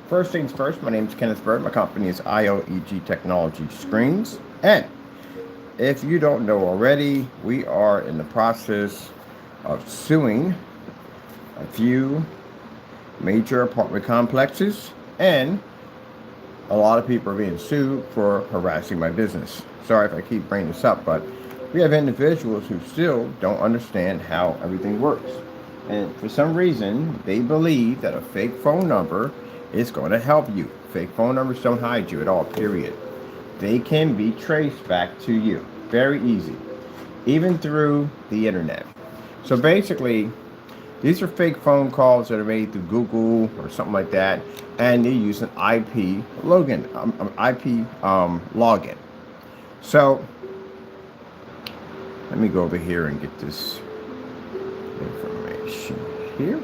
First things first, my name is Kenneth Bird. My company is IOEG Technology Screens. And if you don't know already, we are in the process of suing a few major apartment complexes, and a lot of people are being sued for harassing my business. Sorry if I keep bringing this up, but we have individuals who still don't understand how everything works. And for some reason, they believe that a fake phone number is going to help you. Fake phone numbers don't hide you at all, period. They can be traced back to you. Very easy. Even through the internet. So basically, these are fake phone calls that are made through Google or something like that, and they use an IP login. So let me go over here and get this information here.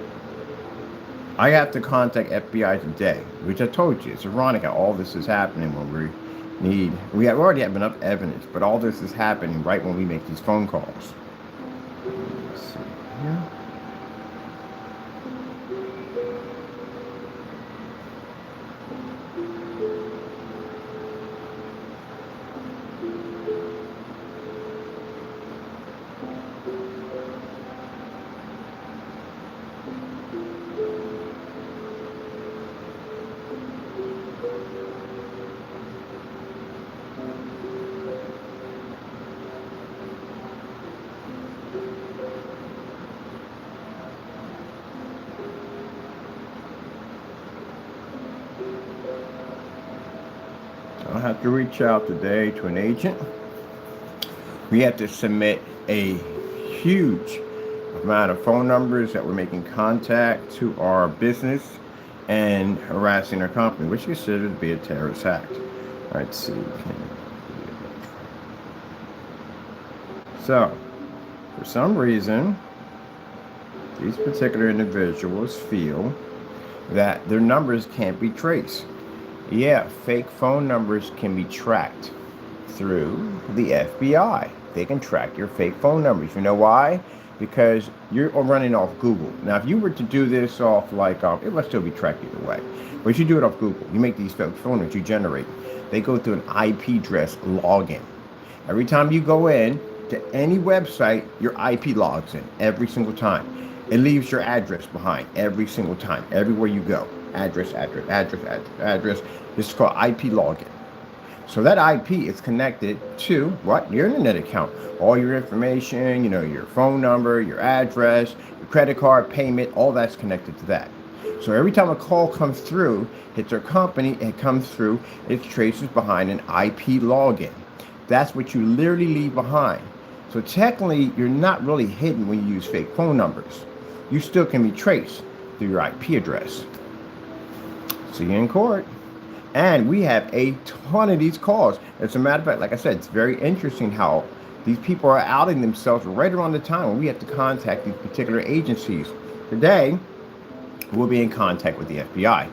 I have to contact FBI today, which I told you. It's ironic how all this is happening when we have already have enough evidence, but all this is happening right when we make these phone calls. Let's see here. I'll have to reach out today to an agent. We have to submit a huge amount of phone numbers that we're making contact to our business and harassing our company, which is considered to be a terrorist act. Let's see. So, for some reason, these particular individuals feel that their numbers can't be traced. Yeah, fake phone numbers can be tracked through the FBI. They can track your fake phone numbers. You know why? Because you're running off Google. Now, if you were to do this off it must still be tracked either way. But you do it off Google. You make these fake phone numbers you generate. They go through an IP address login. Every time you go in to any website, your IP logs in every single time. It leaves your address behind every single time, everywhere you go. Address. This is called IP login. So that IP is connected to what? Your internet account. All your information, your phone number, your address, your credit card, payment, all that's connected to that. So every time a call comes through, hits our company, it comes through, it traces behind an IP login. That's what you literally leave behind. So technically, you're not really hidden when you use fake phone numbers. You still can be traced through your IP address. See you in court. And we have a ton of these calls. As a matter of fact, like I said, it's very interesting how these people are outing themselves right around the time when we have to contact these particular agencies. Today, we'll be in contact with the FBI.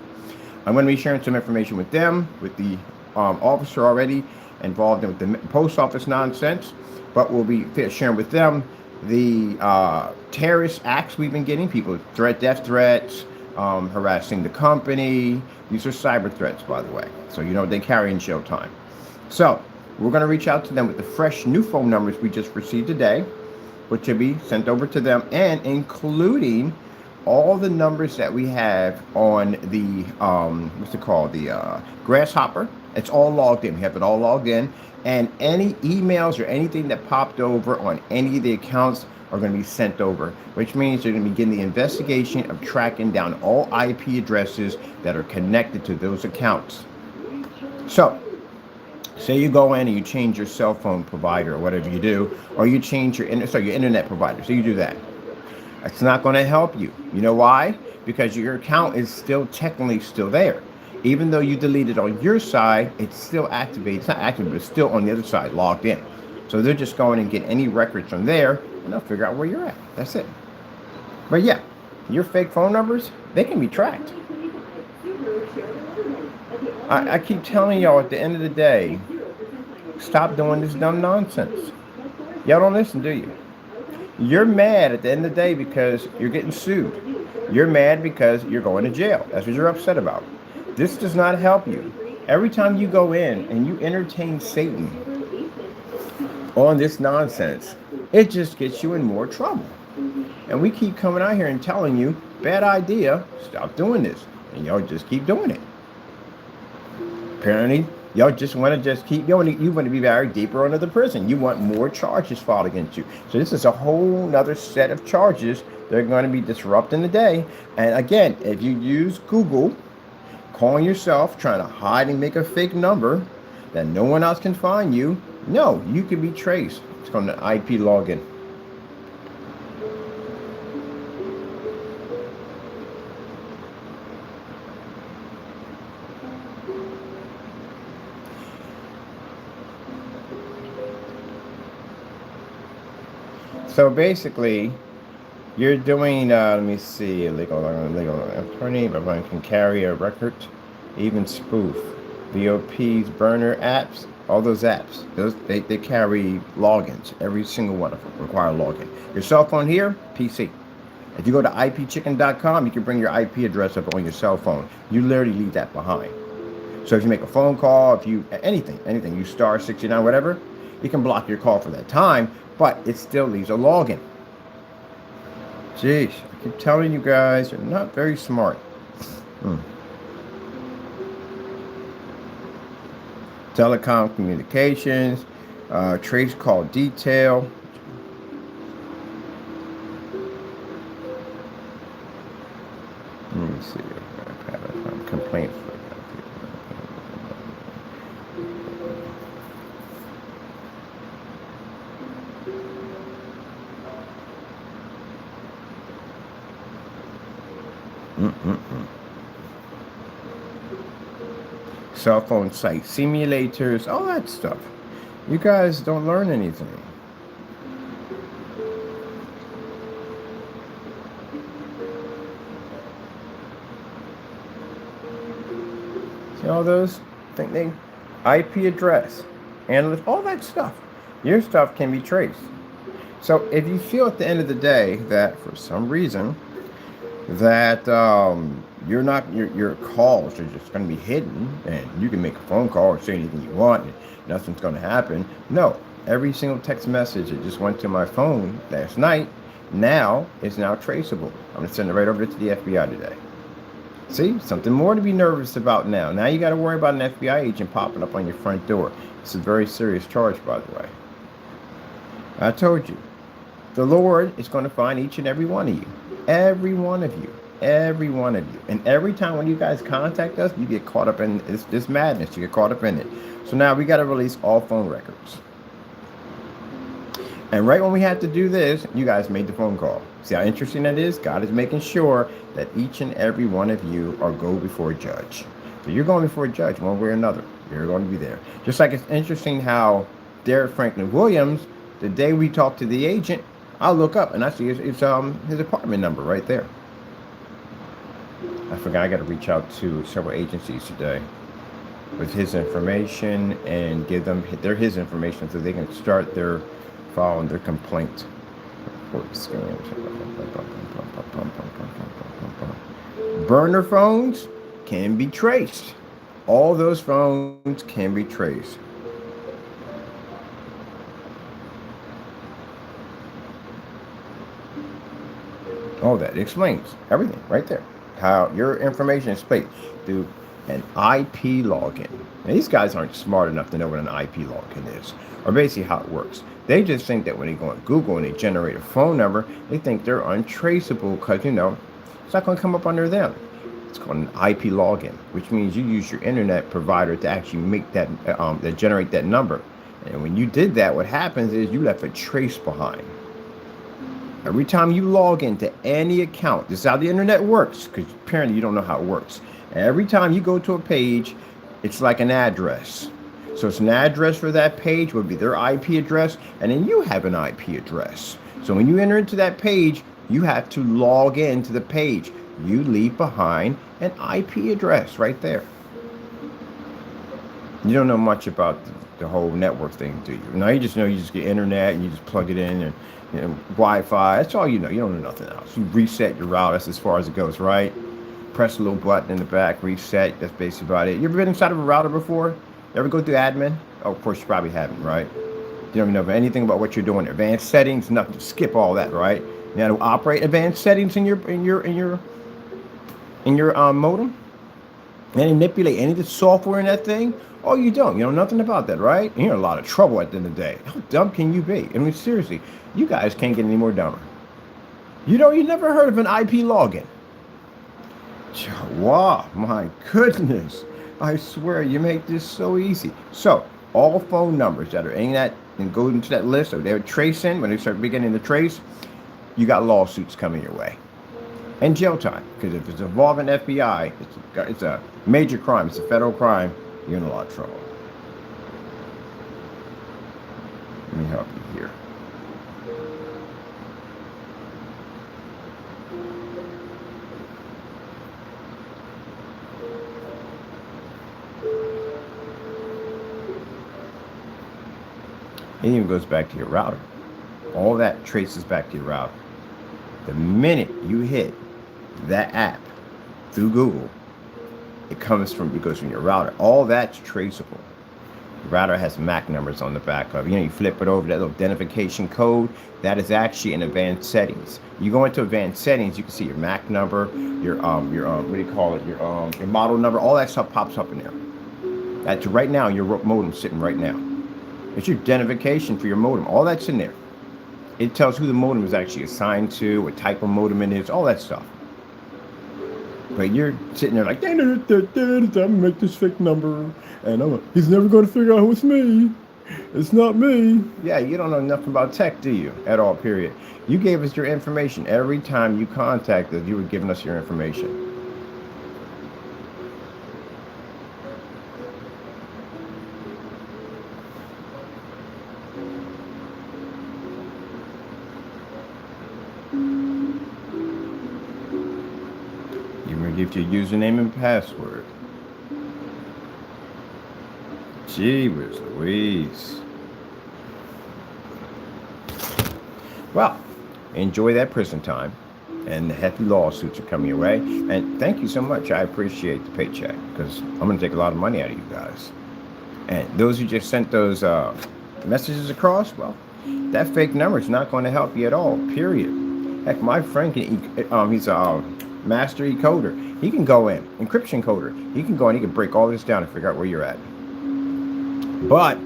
I'm going to be sharing some information with them, with the officer already involved in the post office nonsense, but we'll be sharing with them the terrorist acts we've been getting, people death threats, harassing the company. These are cyber threats, by the way. So they carry in jail time. So we're going to reach out to them with the fresh new phone numbers we just received today, which will be sent over to them, and including all the numbers that we have on the the Grasshopper. It's all logged in. We have it all logged in, and any emails or anything that popped over on any of the accounts are going to be sent over, which means they're going to begin the investigation of tracking down all IP addresses that are connected to those accounts. So, say you go in and you change your cell phone provider or whatever you do, or you change your internet provider. So you do that. It's not going to help you. You know why? Because your account is still technically still there. Even though you deleted on your side, it's still activated. It's not active, but it's still on the other side, logged in. So they're just going and get any records from there, and they'll figure out where you're at. That's it. But yeah, your fake phone numbers, they can be tracked. I keep telling y'all at the end of the day, stop doing this dumb nonsense. Y'all don't listen, do you? You're mad at the end of the day because you're getting sued. You're mad because you're going to jail. That's what you're upset about. This does not help you. Every time you go in and you entertain Satan on this nonsense, it just gets you in more trouble. And we keep coming out here and telling you, bad idea, stop doing this. And y'all just keep doing it. Apparently, y'all just want to just keep going. You want to be buried deeper under the prison. You want more charges filed against you. So this is a whole nother set of charges that are going to be disrupting the day. And again, if you use Google, calling yourself, trying to hide and make a fake number that no one else can find you, no, you can be traced. It's called an IP login. So basically, you're doing, let me see, legal attorney, but one can carry a record, even spoof, VOPs, burner apps, all those apps, they carry logins. Every single one of them require login. Your cell phone here, PC. If you go to ipchicken.com, you can bring your IP address up on your cell phone. You literally leave that behind. So if you make a phone call, if you, anything, you star 69, whatever, you can block your call for that time, but it still leaves a login. Jeez, I keep telling you guys, you're not very smart. Telecom communications, trace call detail. Let me see. Complaints. Cell phone site simulators, all that stuff. You guys don't learn anything. See all those? Think they IP address, analyst, all that stuff. Your stuff can be traced. So if you feel at the end of the day that for some reason that you're not, your calls are just going to be hidden and you can make a phone call or say anything you want and nothing's going to happen. No, every single text message that just went to my phone last night now is now traceable. I'm going to send it right over to the FBI today. See, something more to be nervous about now. Now you got to worry about an FBI agent popping up on your front door. It's a very serious charge, by the way. I told you, the Lord is going to find each and every one of you. Every one of you. Every one of you. And every time when you guys contact us, you get caught up in this madness. You get caught up in it. So now we got to release all phone records. And right when we had to do this, you guys made the phone call. See how interesting that is? God is making sure that each and every one of you are go before a judge. So you're going before a judge one way or another. You're going to be there. Just like it's interesting how Derek Franklin Williams, the day we talked to the agent, I'll look up and I see his apartment number right there. I forgot I got to reach out to several agencies today with his information and give them his information so they can start their filing their complaint. Burner phones can be traced. All those phones can be traced. All that explains everything right there. How your information is placed through an IP login. Now, these guys aren't smart enough to know what an IP login is, or basically how it works. They just think that when they go on Google and they generate a phone number, they think they're untraceable because, you know, it's not going to come up under them. It's called an IP login, which means you use your internet provider to actually make that, generate that number. And when you did that, what happens is you left a trace behind. Every time you log into any account, this is how the internet works, because apparently you don't know how it works. Every time you go to a page, it's like an address. So it's an address for that page, would be their IP address, and then you have an IP address. So when you enter into that page, you have to log into the page. You leave behind an IP address right there. You don't know much about the whole network thing, do you? Now you just know you just get internet and you just plug it in and, you know, Wi-Fi. That's all you know. You don't know nothing else. You reset your route. That's as far as it goes, right? press a little button in the back, reset. That's basically about it. You ever been inside of a router before? You ever go through admin? Oh, of course you probably haven't, right? You don't know anything about what you're doing. Advanced settings, nothing. Skip all that, right? Now to operate advanced settings in your modem and manipulate any of the software in that thing. Oh, you don't. You know nothing about that, right? And you're in a lot of trouble at the end of the day. How dumb can you be? I mean, seriously, you guys can't get any more dumber. You never heard of an IP login. Wow, my goodness. I swear, you make this so easy. So, all phone numbers that are in that and go into that list, or they're tracing, when they start beginning to trace, you got lawsuits coming your way. And jail time, because if it's involving FBI, it's a major crime, it's a federal crime, you're in a lot of trouble. Let me help you here. It even goes back to your router. All that traces back to your router. The minute you hit that app through Google, it goes from your router. All that's traceable. The router has MAC numbers on the back of it. You flip it over, that little identification code, that is actually in advanced settings. You go into advanced settings, you can see your MAC number, your what do you call it, your model number, all that stuff pops up in there. That's right now your modem sitting right now. It's your identification for your modem. All that's in there. It tells who the modem is actually assigned to, what type of modem it is, all that stuff. But you're sitting there like, I'm gonna make this fake number, and he's never going to figure out who it's me. It's not me. Yeah, you don't know nothing about tech, do you? At all, period. You gave us your information. Every time you contacted us, you were giving us your information. Give your username and password. Gee whiz Louise. Well, enjoy that prison time, and the hefty lawsuits are coming your way. And thank you so much. I appreciate the paycheck, because I'm going to take a lot of money out of you guys. And those who just sent those messages across, well, that fake number is not going to help you at all, period. Heck, my friend, he's a master encoder. He can go in, encryption coder. He can go in, he can break all this down and figure out where you're at. But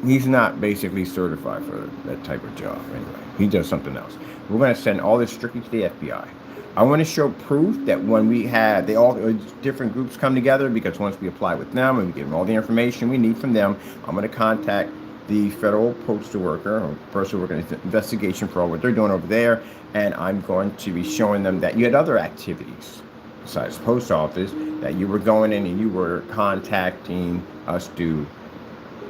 he's not basically certified for that type of job anyway. He does something else. We're going to send all this strictly to the FBI. I want to show proof that when we had, different groups come together, because once we apply with them and we give them all the information we need from them, I'm going to contact the federal postal worker or person working in investigation for all what they're doing over there, and I'm going to be showing them that you had other activities besides the post office, that you were going in and you were contacting us through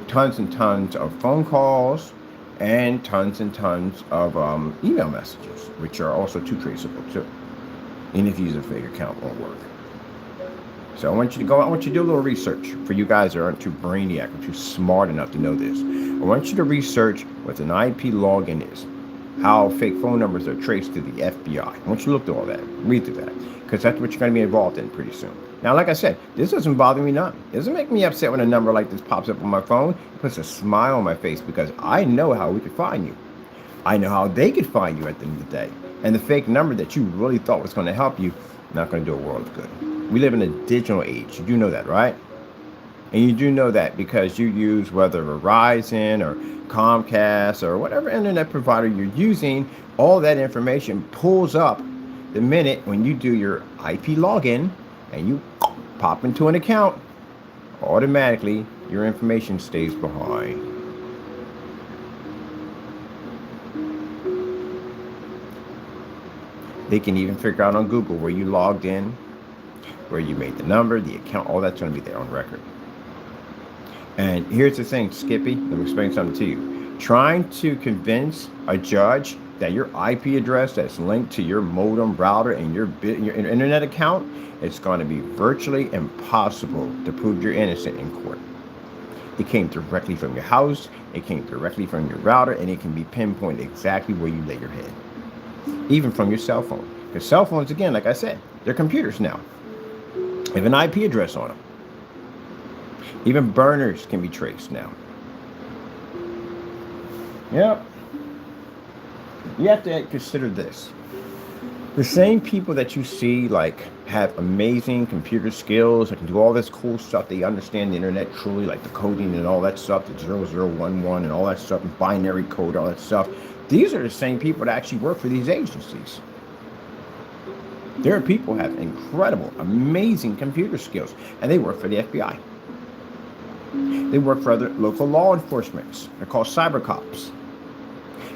tons and tons of phone calls and tons of email messages, which are also too traceable too. And if you use a fake account, won't work. So I want you to do a little research. For you guys that aren't too brainiac or too smart enough to know this, I want you to research what an IP login is, how fake phone numbers are traced to the FBI. I want you to look through all that, read through that, because that's what you're going to be involved in pretty soon. Now, like I said, this doesn't bother me none. It doesn't make me upset when a number like this pops up on my phone. It puts a smile on my face, because I know how we could find you. I know how they could find you at the end of the day. And the fake number that you really thought was going to help you, not going to do a world of good. We live in a digital age. You do know that, right? And you do know that because you use whether Verizon or Comcast or whatever internet provider you're using, all that information pulls up the minute when you do your IP login and you pop into an account. Automatically, your information stays behind. They can even figure out on Google where you logged in, where you made the number, the account, all that's going to be there on record. And here's the thing, Skippy, let me explain something to you. Trying to convince a judge that your IP address that's linked to your modem router and your internet account, it's going to be virtually impossible to prove you're innocent in court. It came directly from your house, it came directly from your router, and it can be pinpointed exactly where you lay your head. Even from your cell phone. Because cell phones, again, like I said, they're computers now. They have an IP address on them. Even burners can be traced now. Yep. You have to consider this. The same people that you see like have amazing computer skills and can do all this cool stuff, they understand the internet truly, like the coding and all that stuff, the 0011 and all that stuff, and binary code, all that stuff. These are the same people that actually work for these agencies. There are people who have incredible, amazing computer skills, and they work for the FBI. They work for other local law enforcement. They're called cyber cops.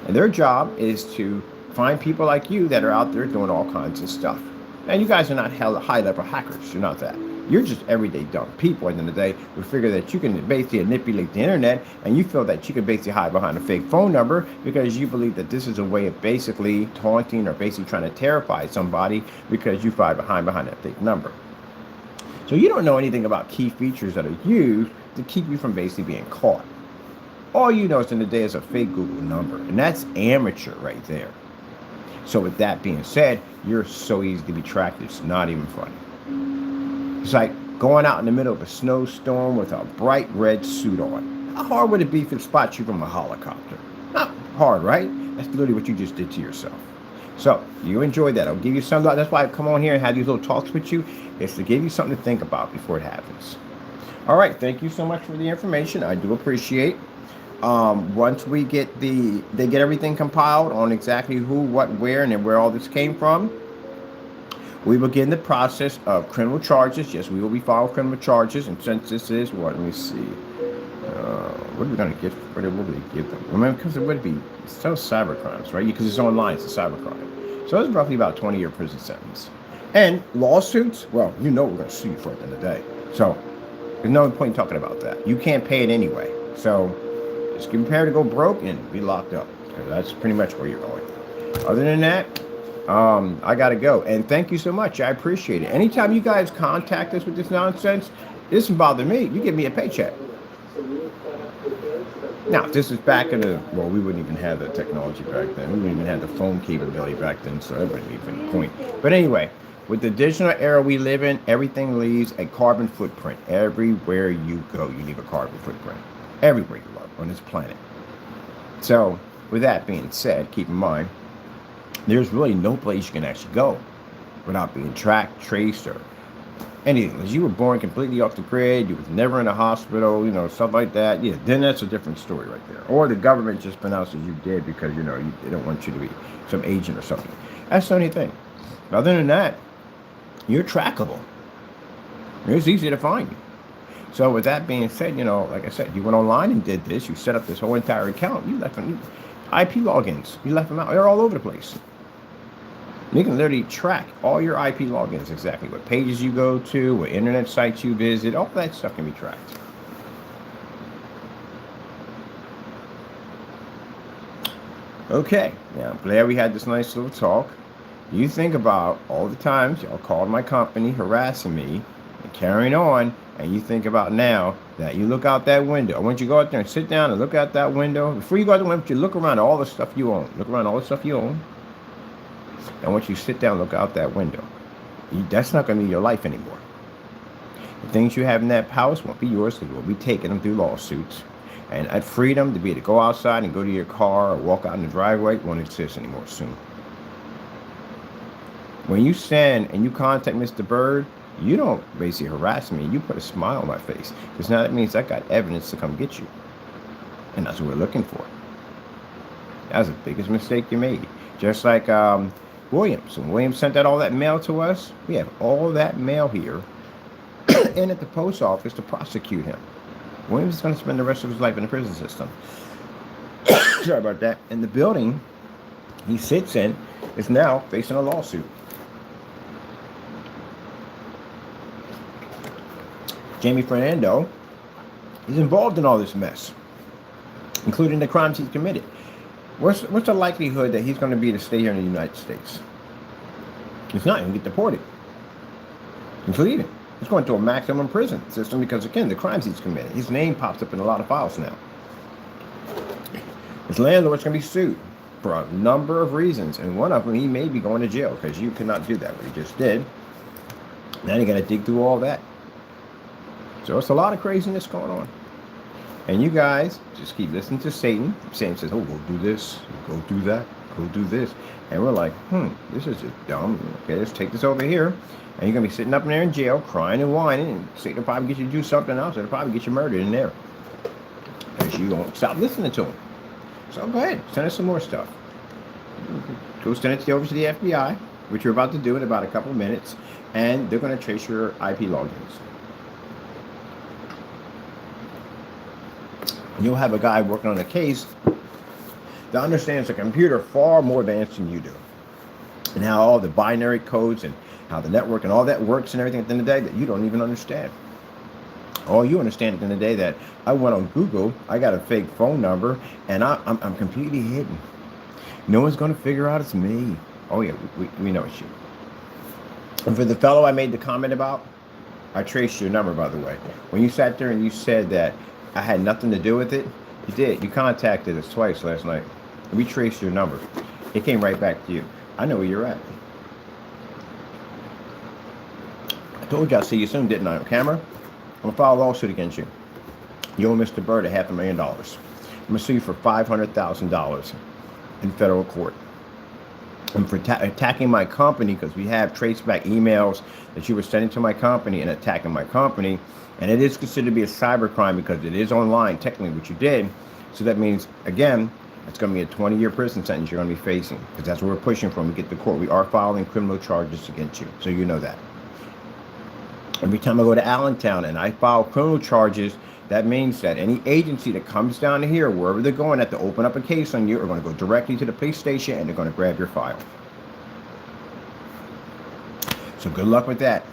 And their job is to find people like you that are out there doing all kinds of stuff. And you guys are not high-level hackers. You're not that. You're just everyday dumb people at the end of the day who figure that you can basically manipulate the internet, and you feel that you can basically hide behind a fake phone number because you believe that this is a way of basically taunting or basically trying to terrify somebody because you hide behind that fake number. So you don't know anything about key features that are used to keep you from basically being caught. All you know is in the day is a fake Google number, and that's amateur right there. So with that being said, you're so easy to be tracked, it's not even funny. It's like going out in the middle of a snowstorm with a bright red suit on. How hard would it be if it spots you from a helicopter? Not hard, right? That's literally what you just did to yourself. So you enjoy that. I'll give you some. That's why I come on here and have these little talks with you. It's to give you something to think about before it happens. All right. Thank you so much for the information. I do appreciate. Once we get they get everything compiled on exactly who, what, where, and then where all this came from, we begin the process of criminal charges. Yes, we will be filing criminal charges. And since this is what, let me see, what are we going to get? What will we give them? Remember, because it would be still cyber crimes, right? Because it's online, it's a cyber crime. So it's roughly about a 20-year prison sentence. And lawsuits, well, you know we're going to sue you for it at the end of the day. So there's no point in talking about that. You can't pay it anyway. So just prepare to go broke and be locked up. Because that's pretty much where you're going. Other than that, I got to go. And thank you so much. I appreciate it. Anytime you guys contact us with this nonsense, it doesn't bother me. You give me a paycheck. Now, if this is back in the, well, we wouldn't even have the technology back then. We wouldn't even have the phone capability back then, so that wouldn't even be the point. But anyway, with the digital era we live in, everything leaves a carbon footprint. Everywhere you go, you leave a carbon footprint. Everywhere you love on this planet. So, with that being said, keep in mind, there's really no place you can actually go without being tracked, traced, or anything. Because you were born completely off the grid, you was never in a hospital, you know, stuff like that. Yeah, then that's a different story right there. Or the government just pronounces you dead because, you know, they don't want you to be some agent or something. That's the only thing. Other than that, you're trackable. It's easy to find you. So with that being said, you know, like I said, you went online and did this. You set up this whole entire account. You left them, IP logins. You left them out. They're all over the place. You can literally track all your IP logins, exactly what pages you go to, what internet sites you visit, all that stuff can be tracked. Okay, now I'm glad we had this nice little talk. You think about all the times y'all called my company harassing me and carrying on, and you think about now that you look out that window. I want you to go out there and sit down and look out that window. Before you go out the window, you look around at all the stuff you own. Look around all the stuff you own. And once you sit down, look out that window. That's not going to be your life anymore. The things you have in that house won't be yours. They will be taking them through lawsuits. And that freedom to be able to go outside and go to your car or walk out in the driveway won't exist anymore soon. When you send and you contact Mr. Bird, you don't basically harass me. You put a smile on my face. Because now that means I got evidence to come get you. And that's what we're looking for. That was the biggest mistake you made. Just like Williams. When Williams sent out all that mail to us, we have all that mail here and at the post office to prosecute him. Williams is going to spend the rest of his life in the prison system. Sorry about that. And the building he sits in is now facing a lawsuit. Jamie Fernando is involved in all this mess, including the crimes he's committed. What's the likelihood that he's going to be to stay here in the United States? He's not going to get deported. He's leaving. He's going to a maximum prison system because, again, the crimes he's committed. His name pops up in a lot of files now. His landlord's going to be sued for for a number of reasons. And one of them, he may be going to jail because you cannot do that, what he just did. Now you got to dig through all that. So it's a lot of craziness going on. And you guys just keep listening to Satan. Satan says, oh, go do this, go do that, go do this. And we're like, this is just dumb. Okay, let's take this over here. And you're going to be sitting up in there in jail, crying and whining. And Satan will probably get you to do something else. It'll probably get you murdered in there. Because you won't stop listening to him. So go ahead, send us some more stuff. Go send it over to the FBI, which you're about to do in about a couple of minutes. And they're going to trace your IP logins. You'll have a guy working on a case that understands the computer far more advanced than you do. And how all the binary codes and how the network and all that works and everything at the end of the day that you don't even understand. All you understand at the end of the day that I went on Google, I got a fake phone number, and I'm completely hidden. No one's going to figure out it's me. Oh yeah, we know it's you. And for the fellow I made the comment about, I traced your number, by the way. When you sat there and you said that I had nothing to do with it, you did. You contacted us twice last night. We traced your number. It came right back to you. I know where you're at. I told you I'd see you soon, didn't I, on camera? I'm going to file a lawsuit against you. You owe Mr. Bird $500,000. I'm going to sue you for $500,000 in federal court. And for attacking my company, because we have traced back emails that you were sending to my company and attacking my company. And it is considered to be a cybercrime because it is online, technically, what you did. So that means, again, it's going to be a 20-year prison sentence you're going to be facing. Because that's what we're pushing for when we get to court. We are filing criminal charges against you. So you know that. Every time I go to Allentown and I file criminal charges, that means that any agency that comes down here, wherever they're going, have to open up a case on you, are going to go directly to the police station and they're going to grab your file. So good luck with that.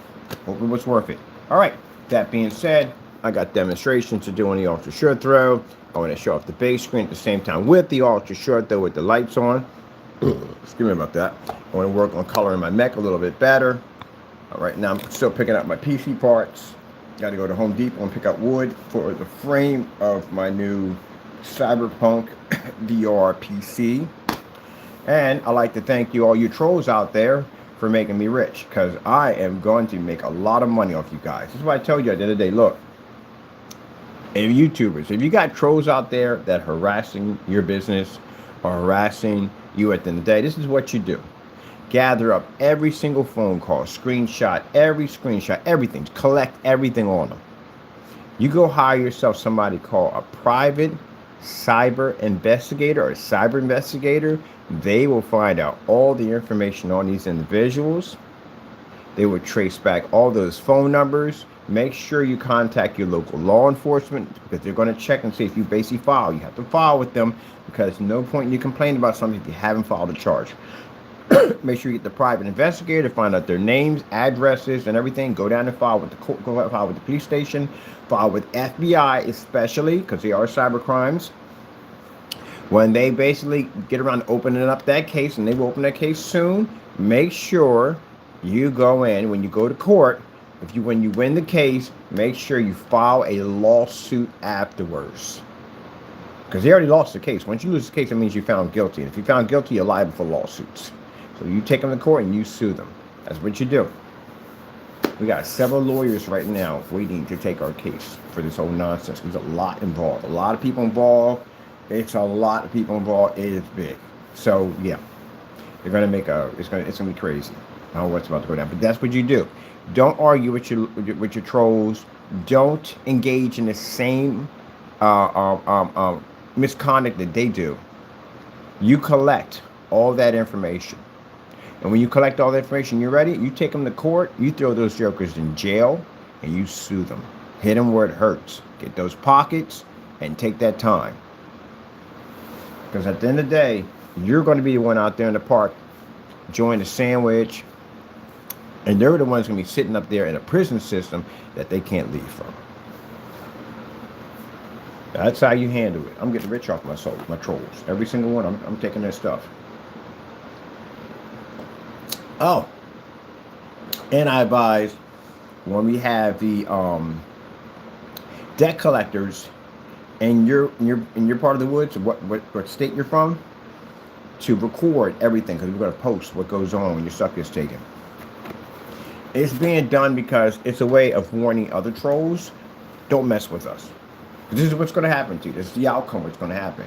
Hope it was worth it. All right. That being said, I got demonstrations to do on the ultra short throw. I want to show off the base screen at the same time with the ultra short throw with the lights on. Excuse me about that. I want to work on coloring my mech a little bit better. Right now, I'm still picking up my PC parts. Got to go to Home Depot and pick up wood for the frame of my new Cyberpunk VR PC. And I'd like to thank you, all you trolls out there, for making me rich, because I am going to make a lot of money off you guys. This is what I told you at the end of the day. Look, if YouTubers, if you got trolls out there that harassing your business or harassing you at the end of the day, this is what you do. Gather up every single phone call, screenshot, everything, collect everything on them. You go hire yourself somebody called a private cyber investigator or cyber investigator. They will find out all the information on these individuals. They will trace back all those phone numbers. Make sure you contact your local law enforcement because they're going to check and see if you basically file. You have to file with them because no point in you complaining about something if you haven't filed a charge. Make sure you get the private investigator to find out their names, addresses, and everything. Go down and file with the court, go file with the police station, file with FBI especially because they are cyber crimes. When they basically get around to opening up that case, and they will open that case soon, make sure you go in when you go to court. When you win the case, make sure you file a lawsuit afterwards. Because they already lost the case. Once you lose the case, that means you found guilty. And if you found guilty, you're liable for lawsuits. So you take them to court and you sue them. That's what you do. We got several lawyers right now waiting to take our case for this whole nonsense. There's a lot involved. A lot of people involved. It's a lot of people involved. It is big. So yeah, they're gonna make it's gonna be crazy. I don't know what's about to go down, but that's what you do. Don't argue with your trolls. Don't engage in the same misconduct that they do. You collect all that information, and when you collect all that information, you're ready. You take them to court. You throw those jokers in jail, and you sue them. Hit them where it hurts. Get those pockets and take that time. Because at the end of the day, you're going to be the one out there in the park enjoying the sandwich. And they're the ones going to be sitting up there in a prison system that they can't leave from. That's how you handle it. I'm getting rich off my trolls. Every single one, I'm taking their stuff. Oh. And I advise when we have the debt collectors, and you're in your part of the woods, what state you're from, to record everything because we're going to post what goes on when your stuff gets taken. It's being done because it's a way of warning other trolls, don't mess with us. This is what's going to happen to you. This is the outcome what's going to happen.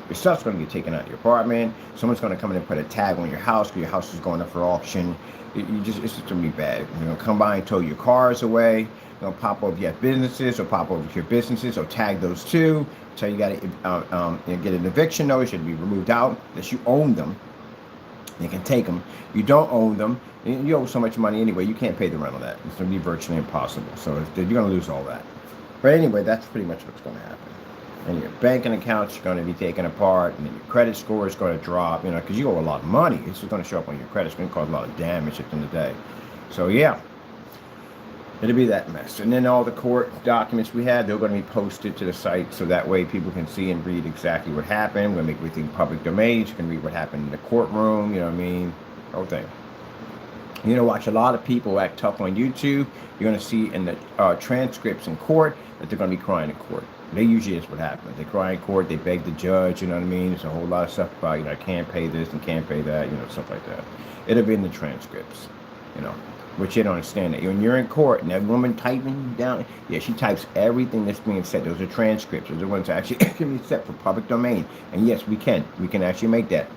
Your stuff's going to get taken out of your apartment. Someone's going to come in and put a tag on your house because your house is going up for auction. It's just going to be bad. You're going to come by and tow your cars away. You're going to pop over your businesses or pop over to your businesses or tag those too. So you got to get an eviction notice. You should be removed out unless you own them. They can take them. You don't own them. You owe so much money anyway. You can't pay the rent on that. It's going to be virtually impossible. So you're going to lose all that. But anyway, that's pretty much what's going to happen. And your banking accounts are going to be taken apart, and then your credit score is going to drop, because you owe a lot of money. It's just going to show up on your credit. It's going to cause a lot of damage at the end of the day. So, yeah, it'll be that mess. And then all the court documents we had, they're going to be posted to the site so that way people can see and read exactly what happened. We're going to make everything public domain. You can read what happened in the courtroom, whole thing. You're going to watch a lot of people act tough on YouTube. You're going to see in the transcripts in court that they're going to be crying in court. They usually is what happens. They cry in court. They beg the judge. You know what I mean? There's a whole lot of stuff about, I can't pay this and can't pay that, stuff like that. It'll be in the transcripts, But you don't understand that. When you're in court and that woman typing down, she types everything that's being said. Those are transcripts. Those are ones that actually can be set for public domain. And yes, we can. We can actually make that.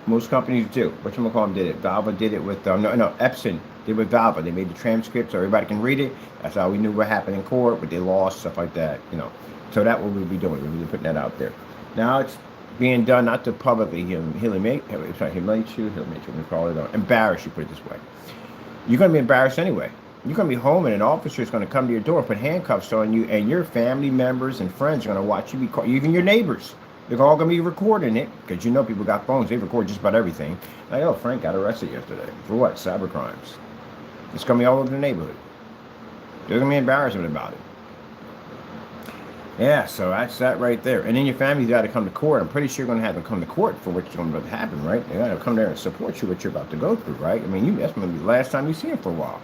Most companies do. Whatchamacallit did it. Valva did it with, Epson did with Valva. They made the transcript so everybody can read it. That's how we knew what happened in court, but they lost, stuff like that, So that's what we'll be doing. We'll be putting that out there. Now it's being done not to publicly humiliate you, we call it, embarrass you, put it this way. You're going to be embarrassed anyway. You're going to be home and an officer is going to come to your door, put handcuffs on you, and your family members and friends are going to watch you be caught, even your neighbors. They're all going to be recording it because people got phones. They record just about everything. Like, oh, Frank got arrested yesterday. For what? Cyber crimes. It's going to be all over the neighborhood. They're going to be embarrassing about it. Yeah, so that's that right there. And then your family's got to come to court. I'm pretty sure you're going to have them come to court for what's going to happen, right? They're going to come there and support you what you're about to go through, right? That's going to be the last time you see them for a while.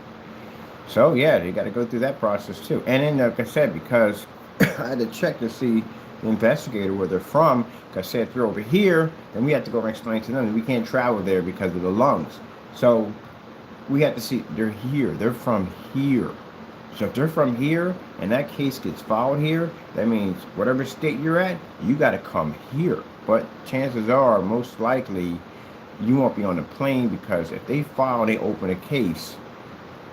So, yeah, they got to go through that process, too. And then, like I said, because I had to check to see the investigator where they're from, because I said if you're over here, then we have to go and explain to them that we can't travel there because of the lungs. So we have to see they're here. They're from here. So if they're from here and that case gets filed here, that means whatever state you're at, you got to come here. But chances are, most likely, you won't be on the plane because if they file and they open a case,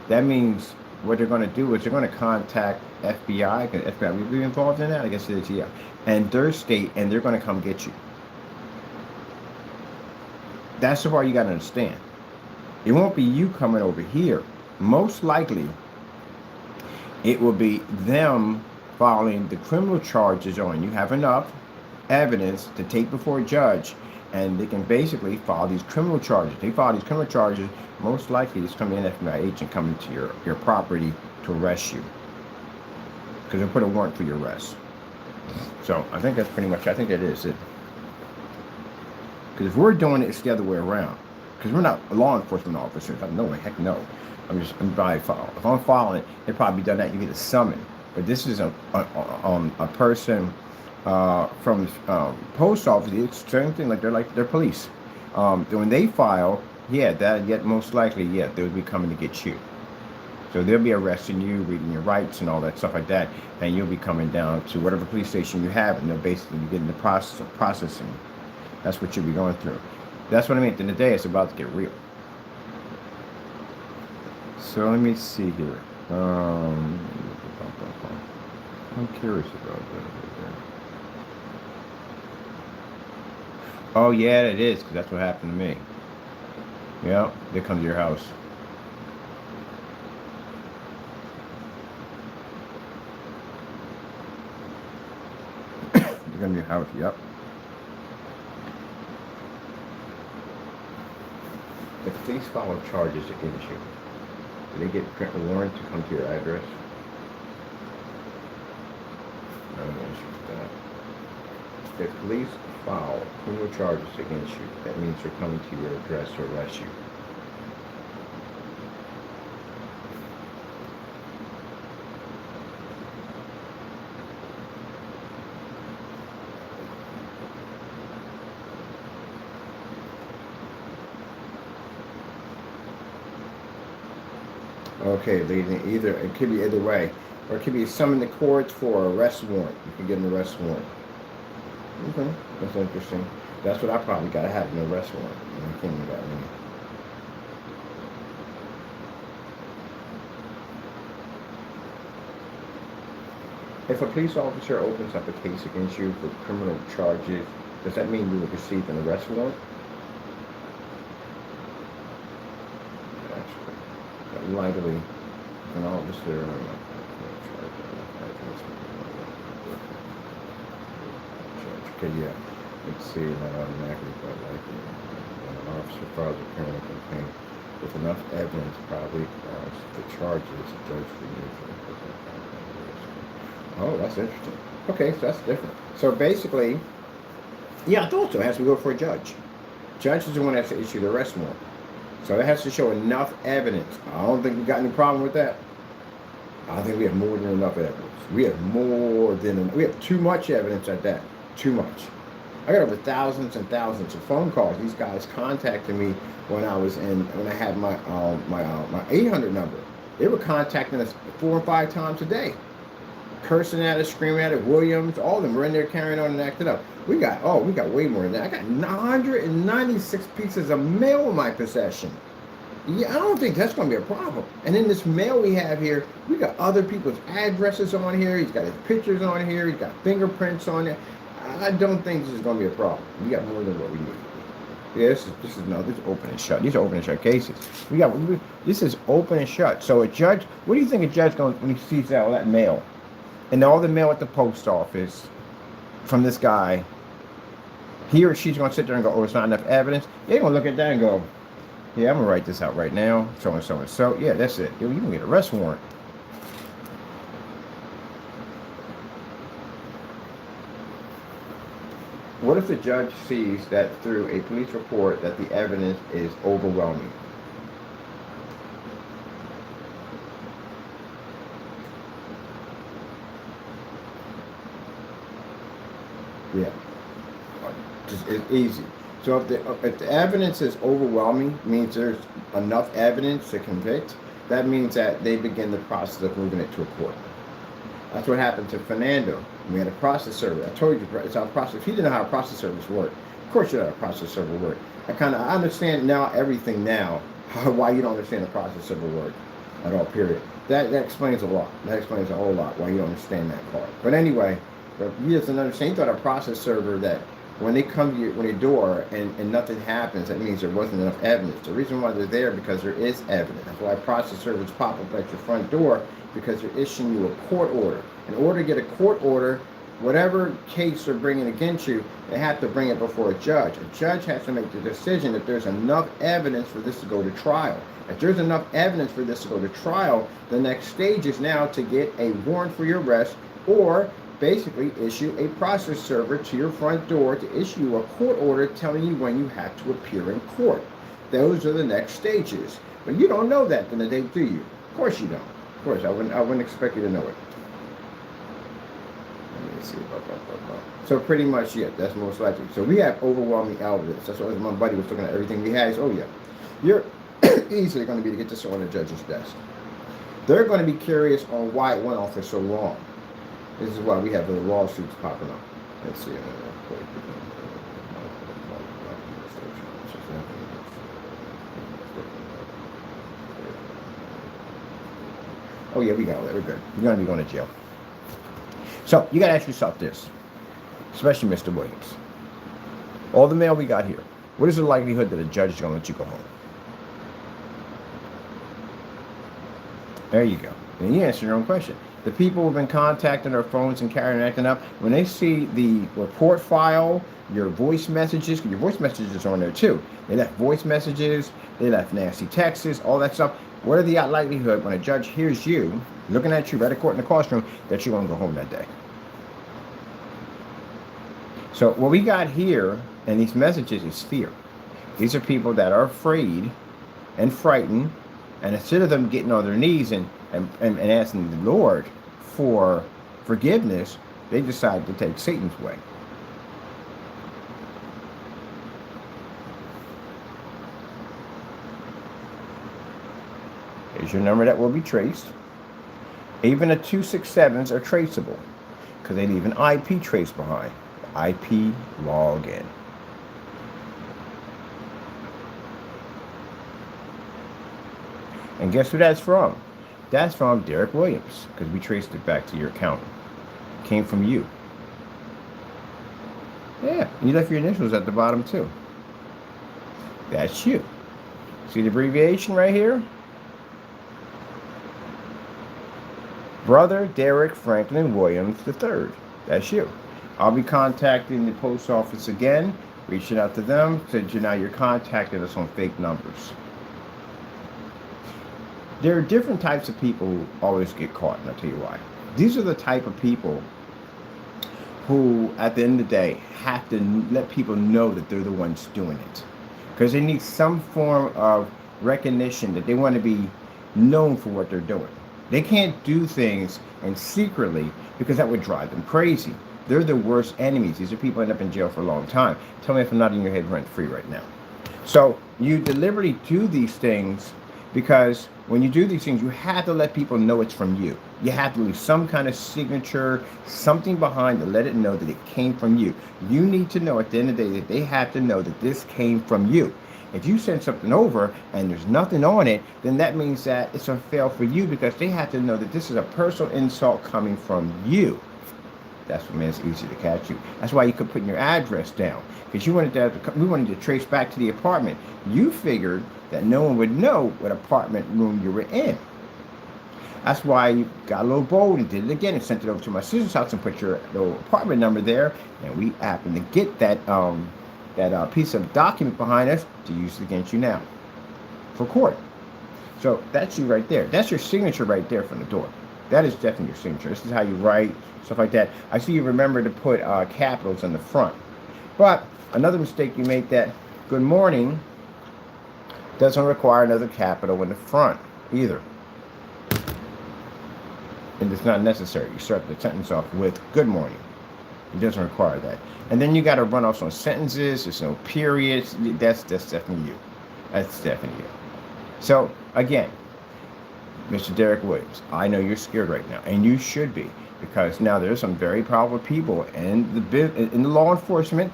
that means what they're going to do is they're going to contact FBI, because FBI will be involved in that, I guess it is, yeah, and their state, and they're going to come get you. That's the part you got to understand. It won't be you coming over here. Most likely, it will be them filing the criminal charges on you. Have enough evidence to take before a judge, and they can basically file these criminal charges. They file these criminal charges, most likely it's coming in FBI agent coming to your property to arrest you, because they'll put a warrant for your arrest. So I think that's pretty much, I think that is it. Because if we're doing it, it's the other way around. Because we're not law enforcement officers. No way, heck no. I'm by file. If I'm filing it, they probably done that. You get a summon. But this is a person from post office. It's the same thing. They're police. When they file, most likely, they would be coming to get you. So they'll be arresting you, reading your rights and all that stuff like that, and you'll be coming down to whatever police station you have, and they'll basically be getting the process of processing. That's what you'll be going through. That's what I mean. At the end of the day, it's about to get real. So let me see here. I'm curious about that. Oh yeah, it is, because that's what happened to me. Yeah, they come to your house. They come to your house. Yep. If police file charges against you, do they get a warrant to come to your address? I'm not sure that. If police file criminal charges against you, that means they're coming to your address to arrest you. Okay, leading either, it could be either way. Or it could be summon the courts for arrest warrant. You could get an arrest warrant. Okay, that's interesting. That's what I probably got to have, an arrest warrant. I can't even got one. If a police officer opens up a case against you for criminal charges, does that mean you will receive an arrest warrant? Actually, likely, an officer. Okay, yeah. Let's see, not automatically, but likely. When an officer files a criminal complaint with enough evidence, probably the charges, the judge for you. Oh, that's interesting. Okay, so that's different. So basically, yeah, I thought so. It has to go for a judge. Judge is the one that has to issue the arrest warrant. So it has to show enough evidence. I don't think we got any problem with that. I think we have more than enough evidence. We have too much evidence at that. Too much. I got over thousands and thousands of phone calls. These guys contacted me when I had my 800 number. They were contacting us 4 and 5 times a day, cursing at us, screaming at it. Williams, all of them were in there carrying on and acting up. We got way more than that. I got 996 pieces of mail in my possession. Yeah, I don't think that's going to be a problem. And in this mail we have here, we got other people's addresses on here. He's got his pictures on here. He's got fingerprints on it. I don't think this is going to be a problem. We got more than what we need. Yeah, this is open and shut. These are open and shut cases. This is open and shut. So a judge, what do you think a judge going when he sees all that mail, and all the mail at the post office from this guy? He or she's going to sit there and go, "Oh, it's not enough evidence." They're going to look at that and go, "Yeah, I'm going to write this out right now. So and so and so. Yeah, that's it. You can get an arrest warrant." What if the judge sees that through a police report that the evidence is overwhelming? Yeah, it's easy. So if the evidence is overwhelming, means there's enough evidence to convict. That means that they begin the process of moving it to a court. That's what happened to Fernando. We had a process server. I told you it's our process. He didn't know how a process servers work. Of course, you know how a process server work. I understand now everything now. Why you don't understand the process server work at all. Period. That explains a lot. That explains a whole lot why you don't understand that part. But anyway, he doesn't understand. He thought a process server that when they come to your door and nothing happens, that means there wasn't enough evidence. The reason why they're there because there is evidence. That's why process servers pop up at your front door, because they're issuing you a court order. In order to get a court order, whatever case they're bringing against you, they have to bring it before a judge. A judge has to make the decision if there's enough evidence for this to go to trial. If there's enough evidence for this to go to trial, the next stage is now to get a warrant for your arrest, or basically issue a process server to your front door to issue a court order telling you when you have to appear in court. Those are the next stages. But you don't know that in the day, do you? Of course you don't. Of course, I wouldn't expect you to know it. Let me see. So pretty much, yeah, that's most likely. So we have overwhelming evidence. That's why my buddy was looking at everything we had. Oh yeah, you're easily going to be to get this on the judge's desk. They're going to be curious on why it went on for so long. This is why we have the lawsuits popping up. Let's see. Oh yeah, we got it. We're good. You're going to be going to jail. So you got to ask yourself this, especially Mr. Williams. All the mail we got here, what is the likelihood that a judge is going to let you go home? There you go. And you answer your own question. The people who've been contacting their phones and carrying and acting up, when they see the report file, your voice messages, because your voice messages are on there too. They left voice messages, they left nasty texts, all that stuff. What are the likelihood when a judge hears you looking at you right at court in the courtroom that you're going to go home that day? So what we got here in these messages is fear. These are people that are afraid and frightened, and instead of them getting on their knees and asking the Lord for forgiveness, they decide to take Satan's way. is your number that will be traced. Even the 267s are traceable because they leave an IP trace behind. IP login. And guess who that's from? That's from Derek Williams, because we traced it back to your account. It came from you. Yeah, and you left your initials at the bottom too. That's you. See the abbreviation right here? Brother Derek Franklin Williams III. That's you. I'll be contacting the post office again, reaching out to them, since you're contacting us on fake numbers. There are different types of people who always get caught, and I'll tell you why. These are the type of people who, at the end of the day, have to let people know that they're the ones doing it. Because they need some form of recognition that they want to be known for what they're doing. They can't do things and secretly, because that would drive them crazy. They're the worst enemies. These are people who end up in jail for a long time. Tell me if I'm not in your head rent free right now. So you deliberately do these things because when you do these things, you have to let people know it's from you. You have to leave some kind of signature, something behind to let it know that it came from you. You need to know at the end of the day that they have to know that this came from you. If you send something over and there's nothing on it, then that means that it's a fail for you, because they have to know that this is a personal insult coming from you. That's what makes it easy to catch you. That's why you could put your address down, because we wanted to trace back to the apartment. You figured that no one would know what apartment room you were in. That's why you got a little bold and did it again and sent it over to my sister's house and put your little apartment number there. And we happened to get that piece of document behind us to use it against you now for court. So that's you right there. That's your signature right there from the door. That is definitely your signature. This is how you write, stuff like that. I see you remember to put capitals in the front. But another mistake you make, that good morning doesn't require another capital in the front either. And it's not necessary. You start the sentence off with good morning. It doesn't require that. And then you got to run off some sentences. There's no periods. That's definitely you. That's definitely you. So again, Mr. Derek Williams, I know you're scared right now, and you should be, because now there's some very powerful people in the law enforcement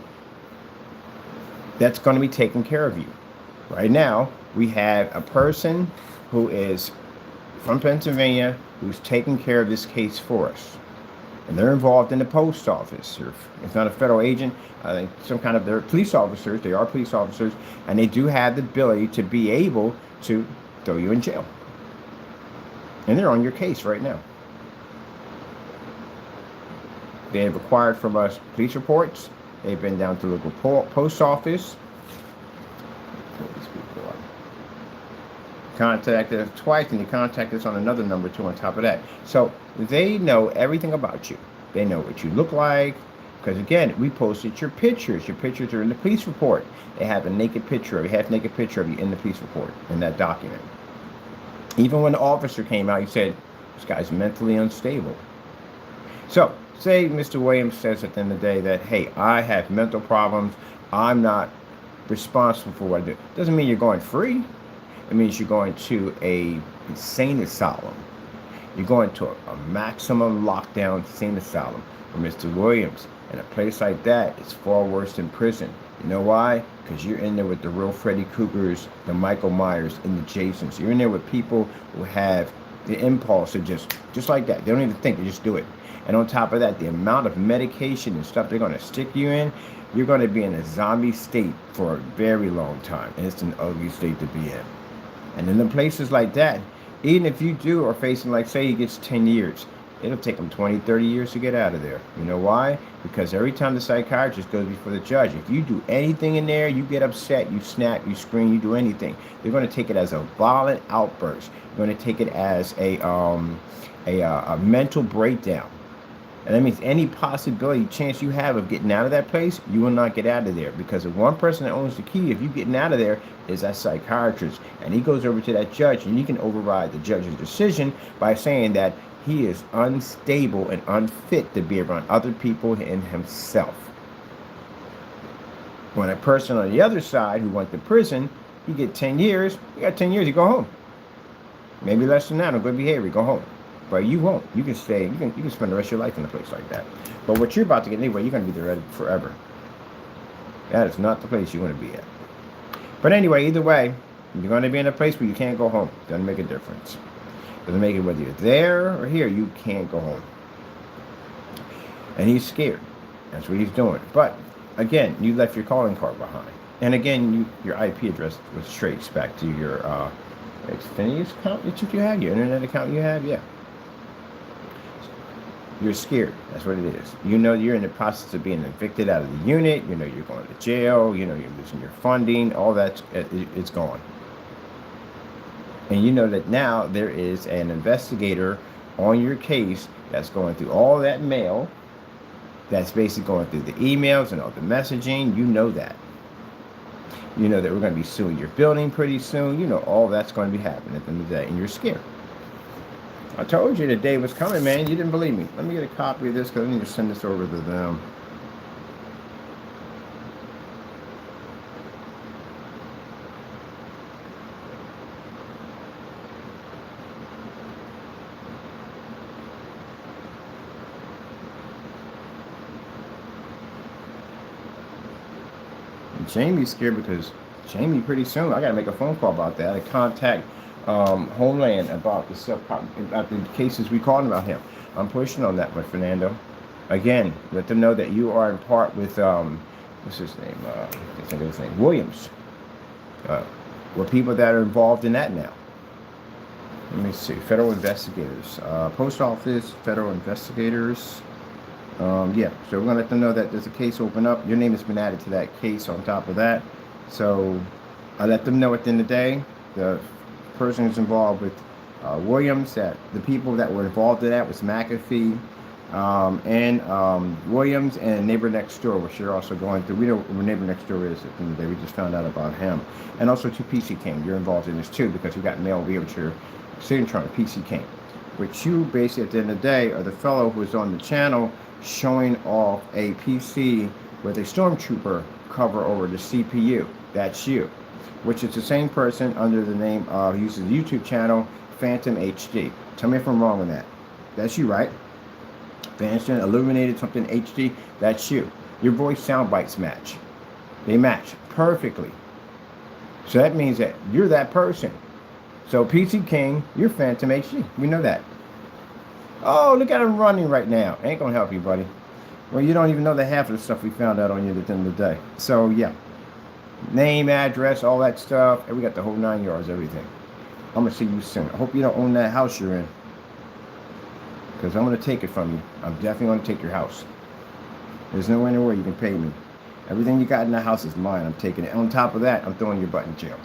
that's going to be taking care of you. Right now, we have a person who is from Pennsylvania who's taking care of this case for us. And they're involved in the post office. It's not a federal agent. They're police officers. They are police officers. And they do have the ability to be able to throw you in jail. And they're on your case right now. They have acquired from us police reports. They've been down to the local post office. Contacted us twice, and they contacted us on another number too on top of that. So they know everything about you. They know what you look like, because again, we posted your pictures. Your pictures are in the police report. They have a naked picture of you, half-naked picture of you in the police report, in that document. Even when the officer came out, he said, this guy's mentally unstable. So say Mr. Williams says at the end of the day that, hey, I have mental problems. I'm not responsible for what I do. Doesn't mean you're going free. It means you're going to a insane asylum. You're going to a maximum lockdown insane asylum for Mr. Williams. And a place like that is far worse than prison. You know why? Because you're in there with the real Freddy Kruegers, the Michael Myers, and the Jasons. You're in there with people who have the impulse to just like that. They don't even think, they just do it. And on top of that, the amount of medication and stuff they're going to stick you in, you're going to be in a zombie state for a very long time. And it's an ugly state to be in. And in the places like that, even if you are facing, like, say he gets 10 years, it'll take him 20, 30 years to get out of there. You know why? Because every time the psychiatrist goes before the judge, if you do anything in there, you get upset, you snap, you scream, you do anything, they're going to take it as a violent outburst. They're going to take it as a mental breakdown. And that means any possibility, chance you have of getting out of that place, you will not get out of there. Because the one person that owns the key, if you're getting out of there, is that psychiatrist. And he goes over to that judge, and you can override the judge's decision by saying that he is unstable and unfit to be around other people and himself. When a person on the other side who went to prison, you get 10 years, you got 10 years, you go home. Maybe less than that on good behavior. Go home. But you won't. You can stay. You can spend the rest of your life in a place like that. But what you're about to get anyway, you're going to be there forever. That is not the place you want to be at. But anyway, either way, you're going to be in a place where you can't go home. Doesn't make a difference. Doesn't make it whether you're there or here. You can't go home. And he's scared. That's what he's doing. But again, you left your calling card behind. And again, your IP address was traced back to your Xfinity account that you have, your internet account you have. Yeah. You're scared. That's what it is. You know you're in the process of being evicted out of the unit. You know you're going to jail. You know you're losing your funding. All that's it's gone. And you know that now there is an investigator on your case that's going through all that mail. That's basically going through the emails and all the messaging. You know that. You know that we're going to be suing your building pretty soon. You know all that's going to be happening at the end of the day. And you're scared. I told you the day was coming, man. You didn't believe me. Let me get a copy of this because I need to send this over to them. And Jamie's scared because Jamie pretty soon, I got to make a phone call about that. I contact Homeland about the cases we called about him. I'm pushing on that, but Fernando, again, let them know that you are in part with what's his name? I think of his name, Williams. With people that are involved in that now. Let me see, federal investigators, post office, federal investigators. Yeah, so we're gonna let them know that there's a case open up. Your name has been added to that case. On top of that, so I let them know at the end of the day the person who's involved with Williams, that the people that were involved in that was McAfee and Williams and Neighbor Next Door, which you're also going through. We know where Neighbor Next Door is at the end of the day. We just found out about him. And also to PC King. You're involved in this too because we got mail over to your signature on PC King. Which you basically at the end of the day are the fellow who is on the channel showing off a PC with a Stormtrooper cover over the CPU. That's you. Which is the same person under the name of, uses the YouTube channel, Phantom HD. Tell me if I'm wrong on that. That's you, right? Phantom Illuminated something HD, that's you. Your voice sound bites match. They match perfectly. So that means that you're that person. So PC King, you're Phantom HD. We know that. Oh, look at him running right now. Ain't gonna help you, buddy. Well, you don't even know the half of the stuff we found out on you at the end of the day. So yeah. Name, address, all that stuff. And we got the whole 9 yards, everything. I'm going to see you soon. I hope you don't own that house you're in. Because I'm going to take it from you. I'm definitely going to take your house. There's no anywhere you can pay me. Everything you got in that house is mine. I'm taking it. On top of that, I'm throwing your butt in jail.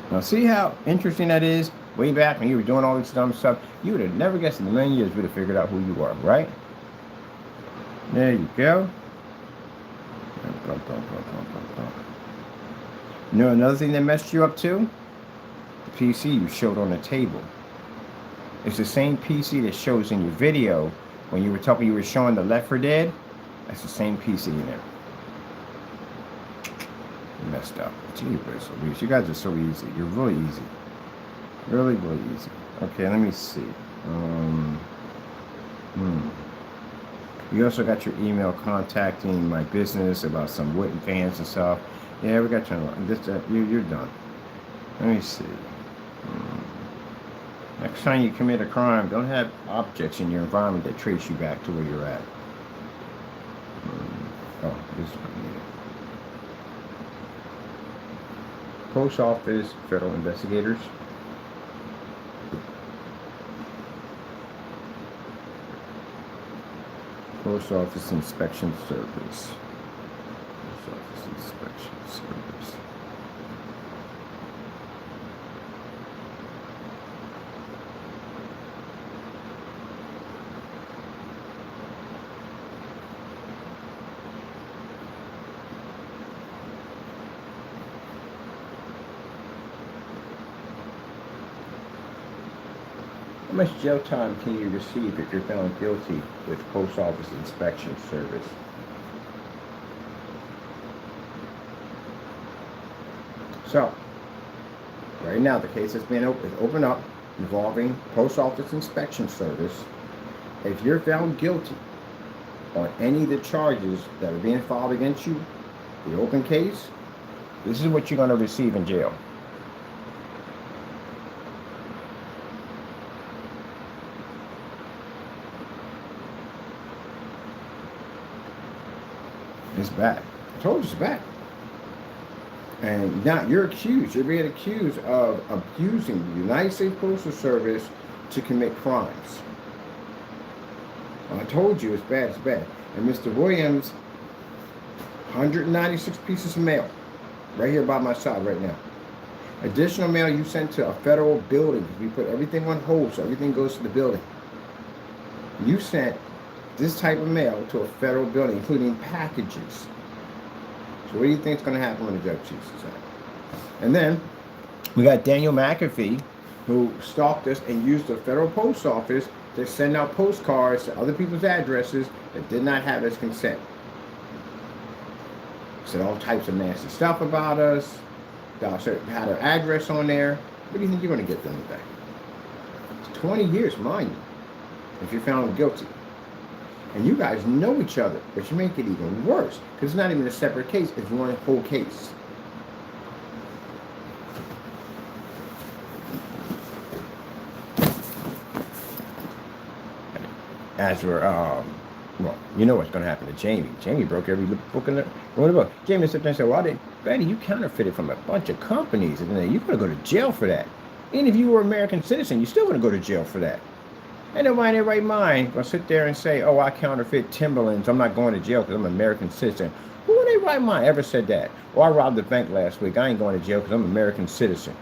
Now, see how interesting that is? Way back when you were doing all this dumb stuff, you would have never guessed in a million years would have figured out who you are, right? There you go. You know another thing that messed you up too? The PC you showed on the table. It's the same PC that shows in your video when you were talking, you were showing the Left 4 Dead. That's the same PC in there. You messed up. Jeepers Louise, you guys are so easy. You're really easy. Really, really easy. Okay, let me see. You also got your email contacting my business about some Witten fans and stuff. Yeah, we got your you're done. Let me see. Next time you commit a crime, don't have objects in your environment that trace you back to where you're at. Oh, this is what I needed. Post Office, Federal Investigators. Post Office Inspection Service. Post Office Inspection Service. How much jail time can you receive if you're found guilty with Post Office Inspection Service? So, Right now, the case has been opened up involving Post Office Inspection Service. If you're found guilty on any of the charges that are being filed against you, the open case, this is what you're going to receive in jail. It's bad. I told you it's bad. And now you're accused. You're being accused of abusing the United States Postal Service to commit crimes. I told you it's bad. It's bad. And Mr. Williams, 196 pieces of mail right here by my side right now. Additional mail you sent to a federal building. We put everything on hold so everything goes to the building. You sent this type of mail to a federal building, including packages. So what do you think is going to happen when the judge chooses that? And then we got Daniel McAfee, who stalked us and used the federal post office to send out postcards to other people's addresses that did not have his consent. Said all types of nasty stuff about us. Had our address on there. What do you think you're going to get done today? It's 20 years, mind you, if you're found guilty. And you guys know each other, but you make it even worse because it's not even a separate case, it's one whole case. As for, well, you know what's going to happen to Jamie. Jamie broke every book in the book. Jamie said and said, well, Betty, you counterfeited from a bunch of companies, and then you're going to go to jail for that. Even if you were an American citizen, you're still going to go to jail for that. Ain't nobody in their right mind going to sit there and say, oh, I counterfeit Timberlands, I'm not going to jail because I'm an American citizen. Who in their right mind ever said that? Well, I robbed the bank last week, I ain't going to jail because I'm an American citizen.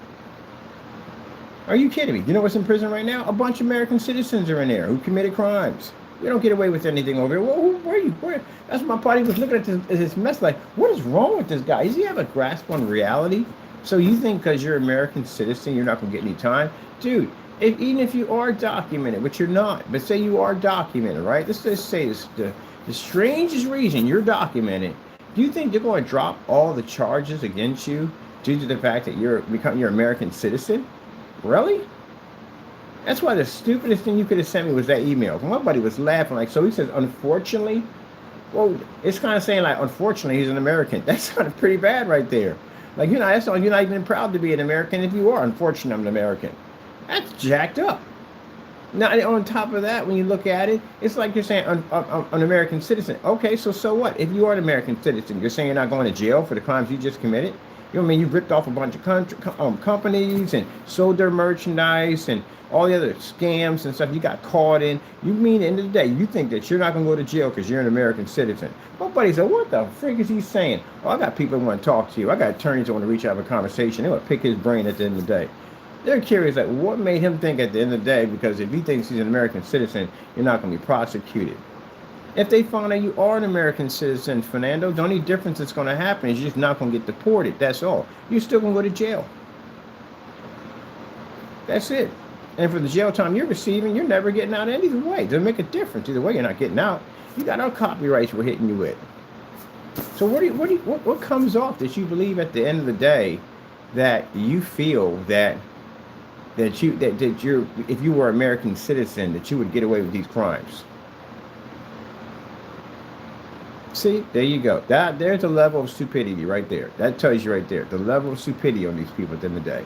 Are you kidding me? You know what's in prison right now? A bunch of American citizens are in there who committed crimes. You don't get away with anything over here. Well, where are you? That's my party was looking at this mess like, what is wrong with this guy? Does he have a grasp on reality? So you think because you're an American citizen, you're not going to get any time? Dude, even if you are documented, which you're not, but say you are documented, right? Let's just say this, the strangest reason you're documented, do you think they're going to drop all the charges against you due to the fact that you're an American citizen? Really? That's why the stupidest thing you could have sent me was that email. My buddy was laughing like, so he says, unfortunately, well, it's kind of saying like, unfortunately, he's an American. That sounded pretty bad right there. Like, you're not even proud to be an American if you are. Unfortunately, I'm an American. That's jacked up. Now, on top of that, when you look at it, it's like you're saying an American citizen. Okay, so what? If you are an American citizen, you're saying you're not going to jail for the crimes you just committed? You know what I mean? You ripped off a bunch of companies and sold their merchandise and all the other scams and stuff you got caught in. You mean at the end of the day, you think that you're not going to go to jail because you're an American citizen. My buddy said, what the frig is he saying? Oh, I got people who want to talk to you. I got attorneys who want to reach out and have a conversation. They want to pick his brain at the end of the day. They're curious, like, what made him think at the end of the day, because if he thinks he's an American citizen, you're not going to be prosecuted. If they find out you are an American citizen, Fernando, the only difference that's going to happen is you're just not going to get deported. That's all. You're still going to go to jail. That's it. And for the jail time you're receiving, you're never getting out either way. It doesn't make a difference. Either way, you're not getting out. You got no copyrights we're hitting you with. So what comes off that you believe at the end of the day that you feel that if you were an American citizen, that you would get away with these crimes? See, there you go. There's a level of stupidity right there. That tells you right there the level of stupidity on these people at the end of the day.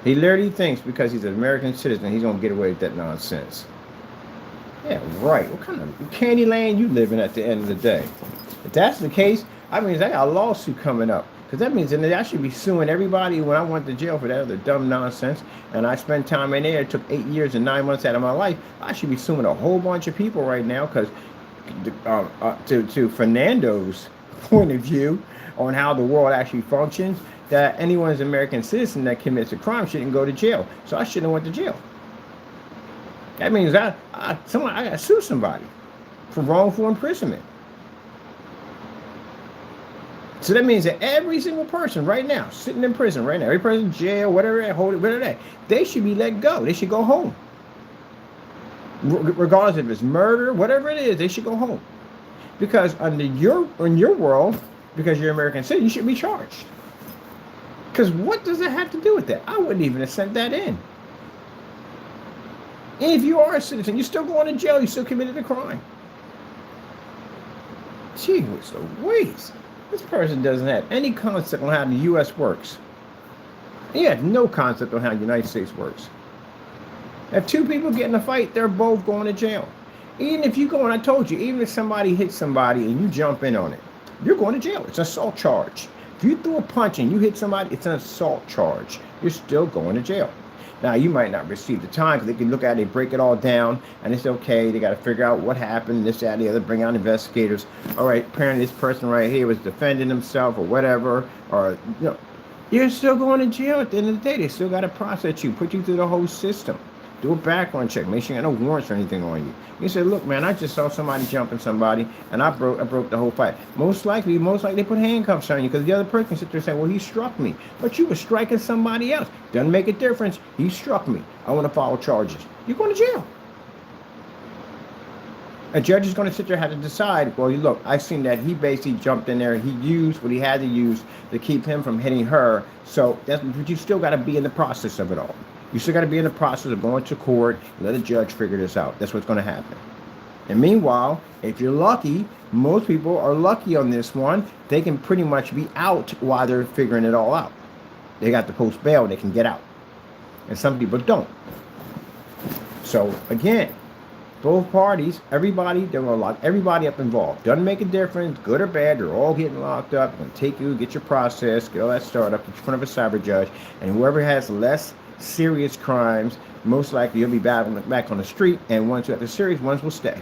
He literally thinks because he's an American citizen, he's gonna get away with that nonsense. Yeah, right. What kind of candy land you live in at the end of the day? If that's the case, I mean, I got a lawsuit coming up. Because that means that I should be suing everybody when I went to jail for that other dumb nonsense. And I spent time in there. It took 8 years and 9 months out of my life. I should be suing a whole bunch of people right now because to Fernando's point of view on how the world actually functions, that anyone who's an American citizen that commits a crime shouldn't go to jail. So I shouldn't have went to jail. That means I got to sue somebody for wrongful imprisonment. So that means that every single person right now, sitting in prison right now, every person in jail, whatever they should be let go. They should go home. Regardless if it's murder, whatever it is, they should go home. Because in your world, because you're an American citizen, you should be charged. Because what does that have to do with that? I wouldn't even have sent that in. And if you are a citizen, you're still going to jail. You still committed a crime. Gee, what's the waste? This person doesn't have any concept on how the U.S. works. He has no concept on how the United States works. If two people get in a fight, they're both going to jail. Even if you go, and I told you, even if somebody hits somebody and you jump in on it, you're going to jail. It's an assault charge. If you threw a punch and you hit somebody, it's an assault charge. You're still going to jail. Now, you might not receive the time because they can look at it, break it all down, and it's okay. They got to figure out what happened, this, that, and the other, bring out investigators. All right, apparently this person right here was defending himself or whatever, or, you're still going to jail at the end of the day. They still got to process you, put you through the whole system. Do a background check. Make sure you got no warrants or anything on you. You say, look, man, I just saw somebody jumping somebody, and I broke the whole fight. Most likely, they put handcuffs on you because the other person sits there saying, well, he struck me. But you were striking somebody else. Doesn't make a difference. He struck me. I want to file charges. You're going to jail. A judge is going to sit there and have to decide, well, look, I've seen that he basically jumped in there. He used what he had to use to keep him from hitting her. So but you still got to be in the process of it all. You still got to be in the process of going to court and let a judge figure this out. That's what's going to happen. And meanwhile, if you're lucky, most people are lucky on this one. They can pretty much be out while they're figuring it all out. They got the post bail. They can get out. And some people don't. So, again, both parties, everybody, they're going to lock everybody up involved. Doesn't make a difference, good or bad. They're all getting locked up. They're going to take you, get your process, get all that started up in front of a cyber judge. And whoever has less serious crimes, most likely you'll be back on the street, and ones who have the serious ones will stay.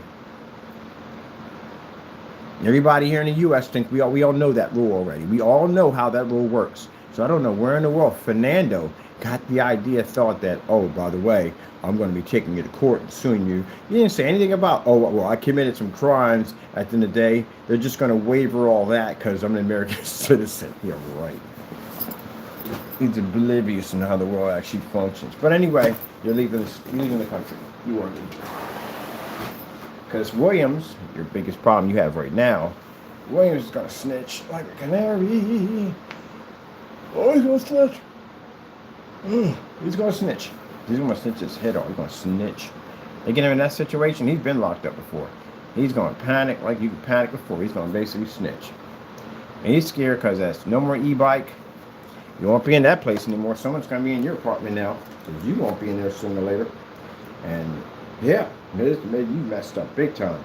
Everybody here in the U.S. thinks we all know that rule already. We all know how that rule works. So I don't know where in the world Fernando got the idea, thought that, oh, by the way, I'm going to be taking you to court and suing you. You didn't say anything about, oh, well, I committed some crimes. At the end of the day, they're just going to waiver all that because I'm an American citizen. Yeah, right. He's oblivious in how the world actually functions. But anyway, you're leaving the country. You are leaving. Because Williams, your biggest problem you have right now, Williams is going to snitch like a canary. Oh, he's going to snitch. He's going to snitch. He's going to snitch his head off. He's going to snitch. They get him in that situation. He's been locked up before. He's going to panic like you could panic before. He's going to basically snitch. And he's scared because that's no more e-bike. You won't be in that place anymore. Someone's going to be in your apartment now. Because you won't be in there sooner or later. And, yeah, you messed up big time.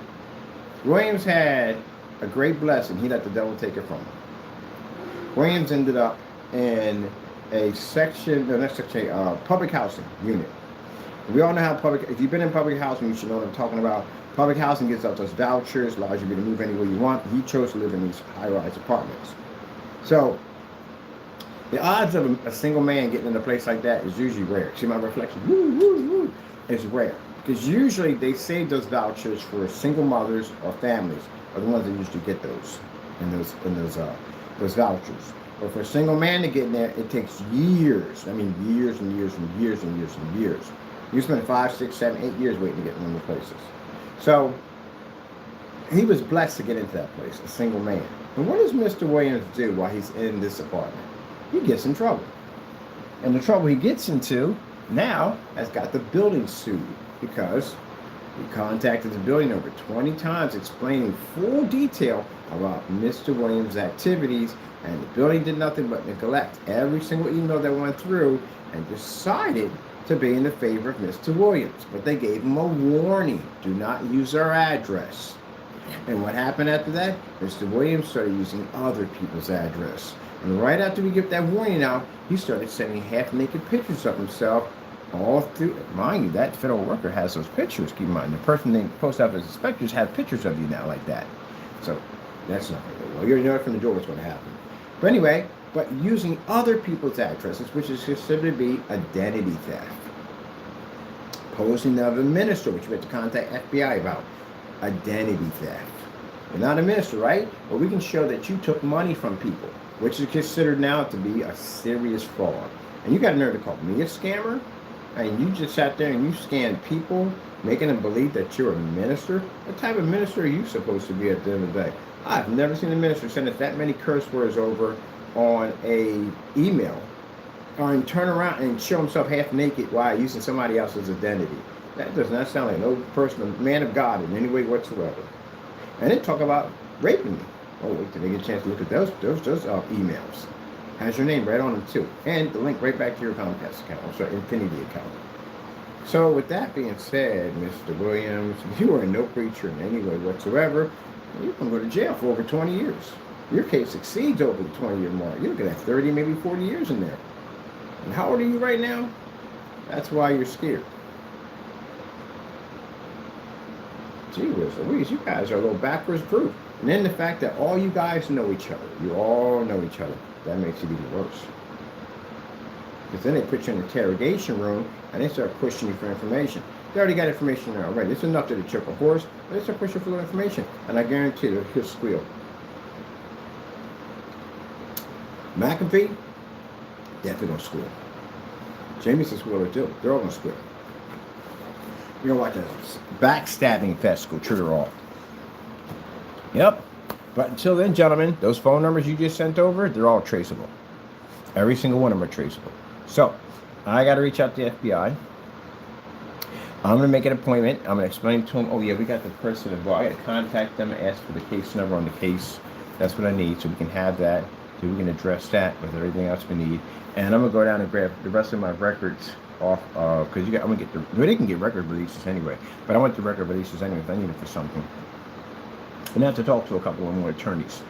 Williams had a great blessing. He let the devil take it from him. Williams ended up in a public housing unit. We all know how if you've been in public housing, you should know what I'm talking about. Public housing gets out those vouchers, allows you to move anywhere you want. He chose to live in these high-rise apartments. So, the odds of a single man getting in a place like that is usually rare. See my reflection? It's rare. Because usually they save those vouchers for single mothers or families are the ones that usually get those vouchers. But for a single man to get in there, it takes years. I mean, years and years and years and years and years. You spend 5, 6, 7, 8 years waiting to get in one of the places. So he was blessed to get into that place, a single man. And what does Mr. Williams do while he's in this apartment? He gets in trouble. And the trouble he gets into now has got the building sued because he contacted the building over 20 times explaining full detail about Mr. Williams' activities, and the building did nothing but neglect every single email that went through and decided to be in the favor of Mr. Williams. But they gave him a warning. Do not use our address. And what happened after that? Mr. Williams started using other people's address. And right after we get that warning out, he started sending half-naked pictures of himself all through. Mind you, that federal worker has those pictures. Keep in mind, the person named post office inspectors have pictures of you now like that. So that's not going to go well. You already know from the door what's going to happen. But anyway, using other people's addresses, which is considered to be identity theft. Posing of a minister, which we have to contact FBI about. Identity theft. You're not a minister, right? But we can show that you took money from people, which is considered now to be a serious fraud. And you got a nerve to call me a scammer? And you just sat there and you scanned people, making them believe that you're a minister? What type of minister are you supposed to be at the end of the day? I've never seen a minister send us that many curse words over on a email and turn around and show himself half naked while using somebody else's identity. That does not sound like no person, man of God in any way whatsoever. And then talk about raping me. Oh, wait till they get a chance to look at those emails. Has your name right on them too. And the link right back to your Comcast account, or Infinity account. So with that being said, Mr. Williams, you are no preacher in any way whatsoever. You can go to jail for over 20 years. Your case exceeds over the 20-year mark. You're looking at 30, maybe 40 years in there. And how old are you right now? That's why you're scared. Gee whiz Louise, you guys are a little backwards group. And then the fact that all you guys know each other. You all know each other. That makes it even worse. Because then they put you in the interrogation room and they start pushing you for information. They already got information there already. It's enough to choke a horse, but they start pushing for information. And I guarantee you, he'll squeal. McAfee, definitely gonna squeal. Jamie's a squealer too. They're all gonna squeal. You're gonna watch a backstabbing fest go trigger off. Yep. But until then, gentlemen, those phone numbers you just sent over, they're all traceable. Every single one of them are traceable. So, I got to reach out to the FBI. I'm going to make an appointment. I'm going to explain to them, oh yeah, we got the person involved. I got to contact them and ask for the case number on the case. That's what I need, so we can have that. So we can address that with everything else we need. And I'm going to go down and grab the rest of my records off, because I'm going to get well, they can get record releases anyway. But I want the record releases anyway if I need it for something. And I have to talk to a couple of more attorneys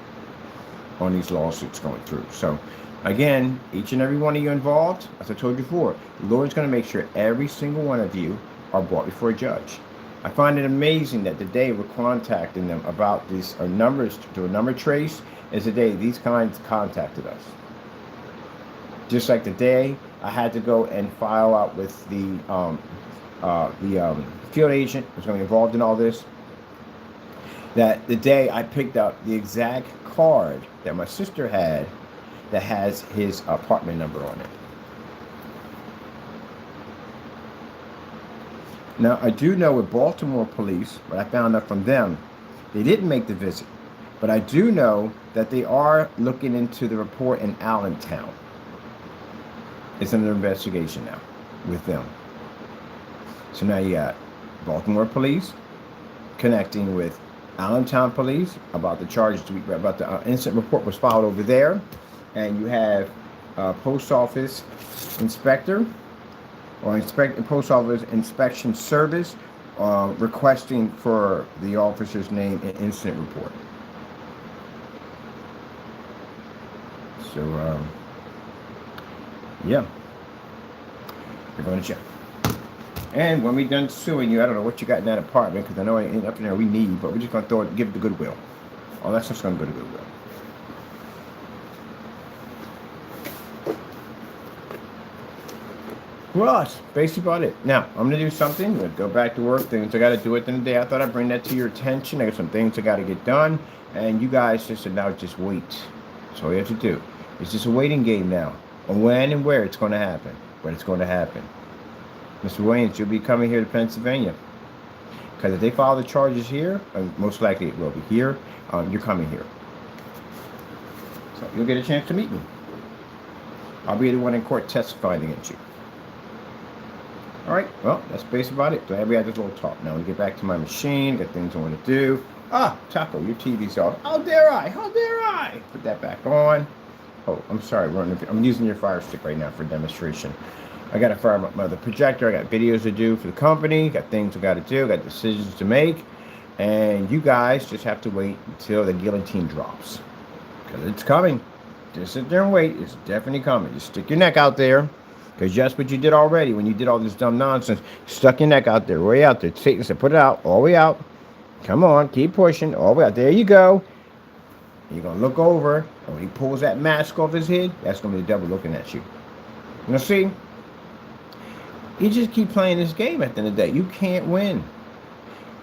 on these lawsuits going through. So, again, each and every one of you involved, as I told you before, the Lord's going to make sure every single one of you are brought before a judge. I find it amazing that the day we're contacting them about these numbers to a number trace is the day these kinds contacted us. Just like the day I had to go and file out with the field agent who's going to be involved in all this. That the day I picked up the exact card that my sister had that has his apartment number on it. Now, I do know with Baltimore police, what I found out from them, they didn't make the visit. But I do know that they are looking into the report in Allentown. It's under investigation now with them. So now you got Baltimore police connecting with Allentown police about the charges, about the incident report was filed over there, and you have post office inspector or post office inspection service requesting for the officer's name and incident report. So yeah, we're going to check. And when we're done suing you, I don't know what you got in that apartment, because I know it ain't up in there we need, but we're just going to throw it, give it to Goodwill. All that stuff's going to go to Goodwill. Well, that's basically about it. Now, I'm going to do something. I'm going to go back to work. Things I got to do at the end of the day. I thought I'd bring that to your attention. I got some things I got to get done. And you guys just said, now just wait. That's all you have to do. It's just a waiting game now. On when and where it's going to happen. But it's going to happen. Mr. Williams, you'll be coming here to Pennsylvania. Because if they file the charges here, most likely it will be here, you're coming here. So you'll get a chance to meet me. I'll be the one in court testifying against you. All right, well, that's basically about it. Glad we had this little talk. Now we get back to my machine, got things I want to do. Ah, Taco, your TV's off. How dare I? How dare I? Put that back on. Oh, I'm sorry. I'm using your Fire Stick right now for demonstration. I got to fire up the projector. I got videos to do for the company. Got things I got to do. Got decisions to make. And you guys just have to wait until the guillotine drops. Because it's coming. Just sit there and wait. It's definitely coming. Just stick your neck out there. Because that's what you did already when you did all this dumb nonsense. Stuck your neck out there. Way out there. Satan said, put it out. All the way out. Come on. Keep pushing. All the way out. There you go. You're going to look over. And when he pulls that mask off his head, that's going to be the devil looking at you. You know, see? You just keep playing this game at the end of the day. You can't win.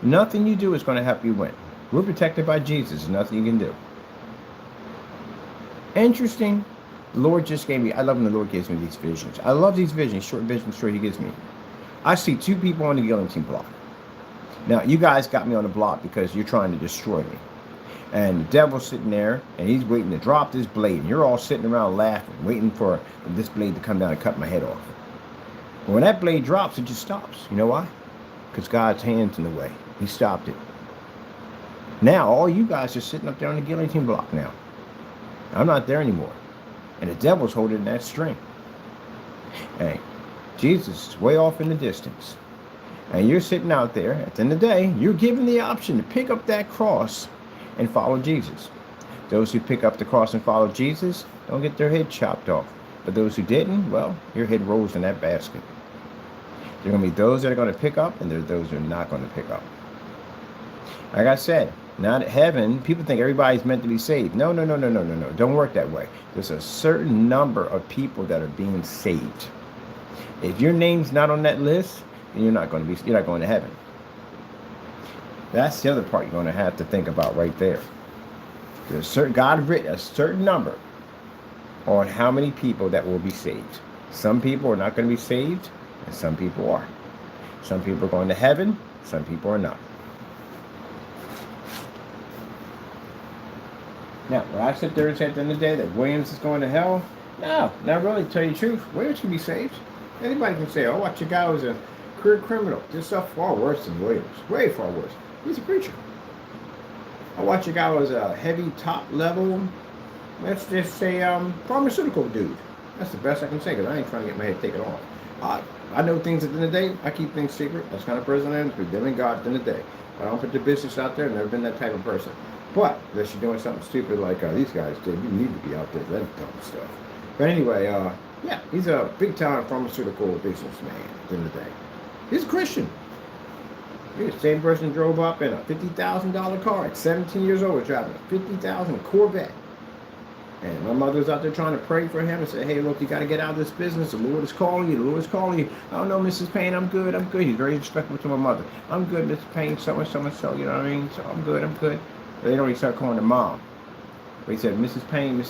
Nothing you do is going to help you win. We're protected by Jesus. There's nothing you can do. Interesting. The Lord just gave me, I love when the Lord gives me these visions. I love these visions, short visions, short he gives me. I see two people on the guillotine block. Now, you guys got me on the block because you're trying to destroy me. And the devil's sitting there, and he's waiting to drop this blade. And you're all sitting around laughing, waiting for this blade to come down and cut my head off. But when that blade drops, it just stops. You know why? Because God's hand's in the way. He stopped it. Now, all you guys are sitting up there on the guillotine block now. I'm not there anymore. And the devil's holding that string. Hey, Jesus is way off in the distance. And you're sitting out there. At the end of the day, you're given the option to pick up that cross and follow Jesus. Those who pick up the cross and follow Jesus don't get their head chopped off. But those who didn't, well, your head rolls in that basket. There are going to be those that are going to pick up, and there are those who are not going to pick up. Like I said, not heaven, people think everybody's meant to be saved. No. Don't work that way. There's a certain number of people that are being saved. If your name's not on that list, then you're not going to heaven. That's the other part you're going to have to think about right there. There's God written a certain number on how many people that will be saved. Some people are not going to be saved, and some people are. Some people are going to heaven, some people are not. Now, when I sit there and say at the end of the day that Williams is going to hell, no, not really, to tell you the truth. Williams can be saved. Anybody can say, oh, watch a guy who's a career criminal. This stuff far worse than Williams. Way far worse. He's a preacher. I watch a guy who's a heavy top level, let's just say pharmaceutical dude. That's the best I can say because I ain't trying to get my head taken off. I know things at the end of the day. I keep things secret. That's the kind of person I am. Be dealing God at the end of the day. I don't put the business out there. I've never been that type of person. But unless you're doing something stupid like these guys did, you need to be out there. That's dumb stuff. But anyway, yeah, he's a big-time pharmaceutical businessman at the end of the day. He's a Christian. He's the same person drove up in a $50,000 car at 17 years old, driving a $50,000 Corvette. And my mother was out there trying to pray for him and said, hey, look, you got to get out of this business. The Lord is calling you. The Lord is calling you. Oh, no, Mrs. Payne, I'm good. He's very respectful to my mother. I'm good, Mrs. Payne, so-and-so, you know what I mean? So I'm good. They don't even start calling her mom. But he said, Mrs. Payne,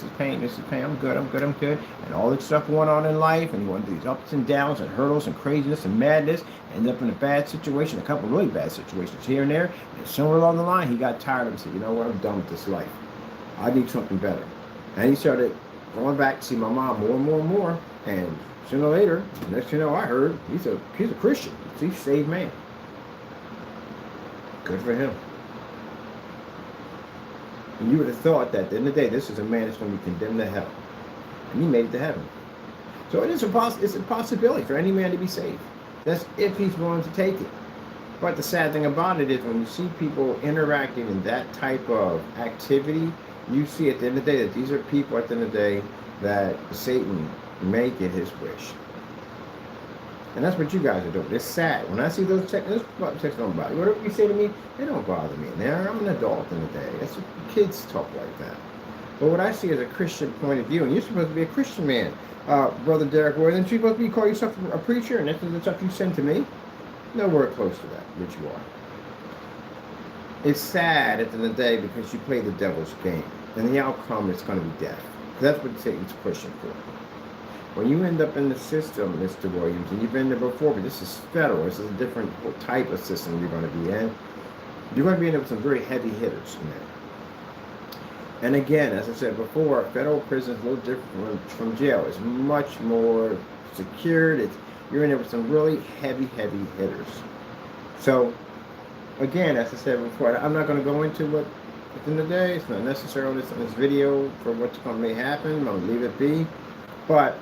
I'm good. And all this stuff going on in life, and he went through these ups and downs and hurdles and craziness and madness, ended up in a bad situation, a couple of really bad situations here and there. And somewhere along the line, he got tired of it and said, you know what, I'm done with this life. I need something better. And he started going back to see my mom more and more. And sooner or later, next thing you know, I heard he's a Christian. He's a saved man. Good for him. And you would have thought that at the end of the day, this is a man that's going to be condemned to hell. And he made it to heaven. So it's a possibility for any man to be saved. That's if he's willing to take it. But the sad thing about it is when you see people interacting in that type of activity, you see at the end of the day that these are people at the end of the day that Satan may get his wish. And that's what you guys are doing. It's sad. When I see those texts don't bother me. Whatever you say to me, they don't bother me. Now, I'm an adult in the day. That's what kids talk like that. But what I see is a Christian point of view, and you're supposed to be a Christian man, Brother Derek Ward. And you're supposed to be call yourself a preacher, and that's the stuff you send to me. Nowhere close to that, which you are. It's sad at the end of the day because you play the devil's game, and the outcome is going to be death. That's what Satan's pushing for. When you end up in the system, Mr. Williams, and you've been there before, but this is federal, this is a different type of system you're going to be in, you're going to be in with some very heavy hitters in there. And again, as I said before, federal prison is a little different from jail. It's much more secured. You're in there with some really heavy hitters. So, again, as I said before, I'm not going to go into what, at the end of the day, it's not necessary in this video for what's going to may happen. I'm going to leave it be. But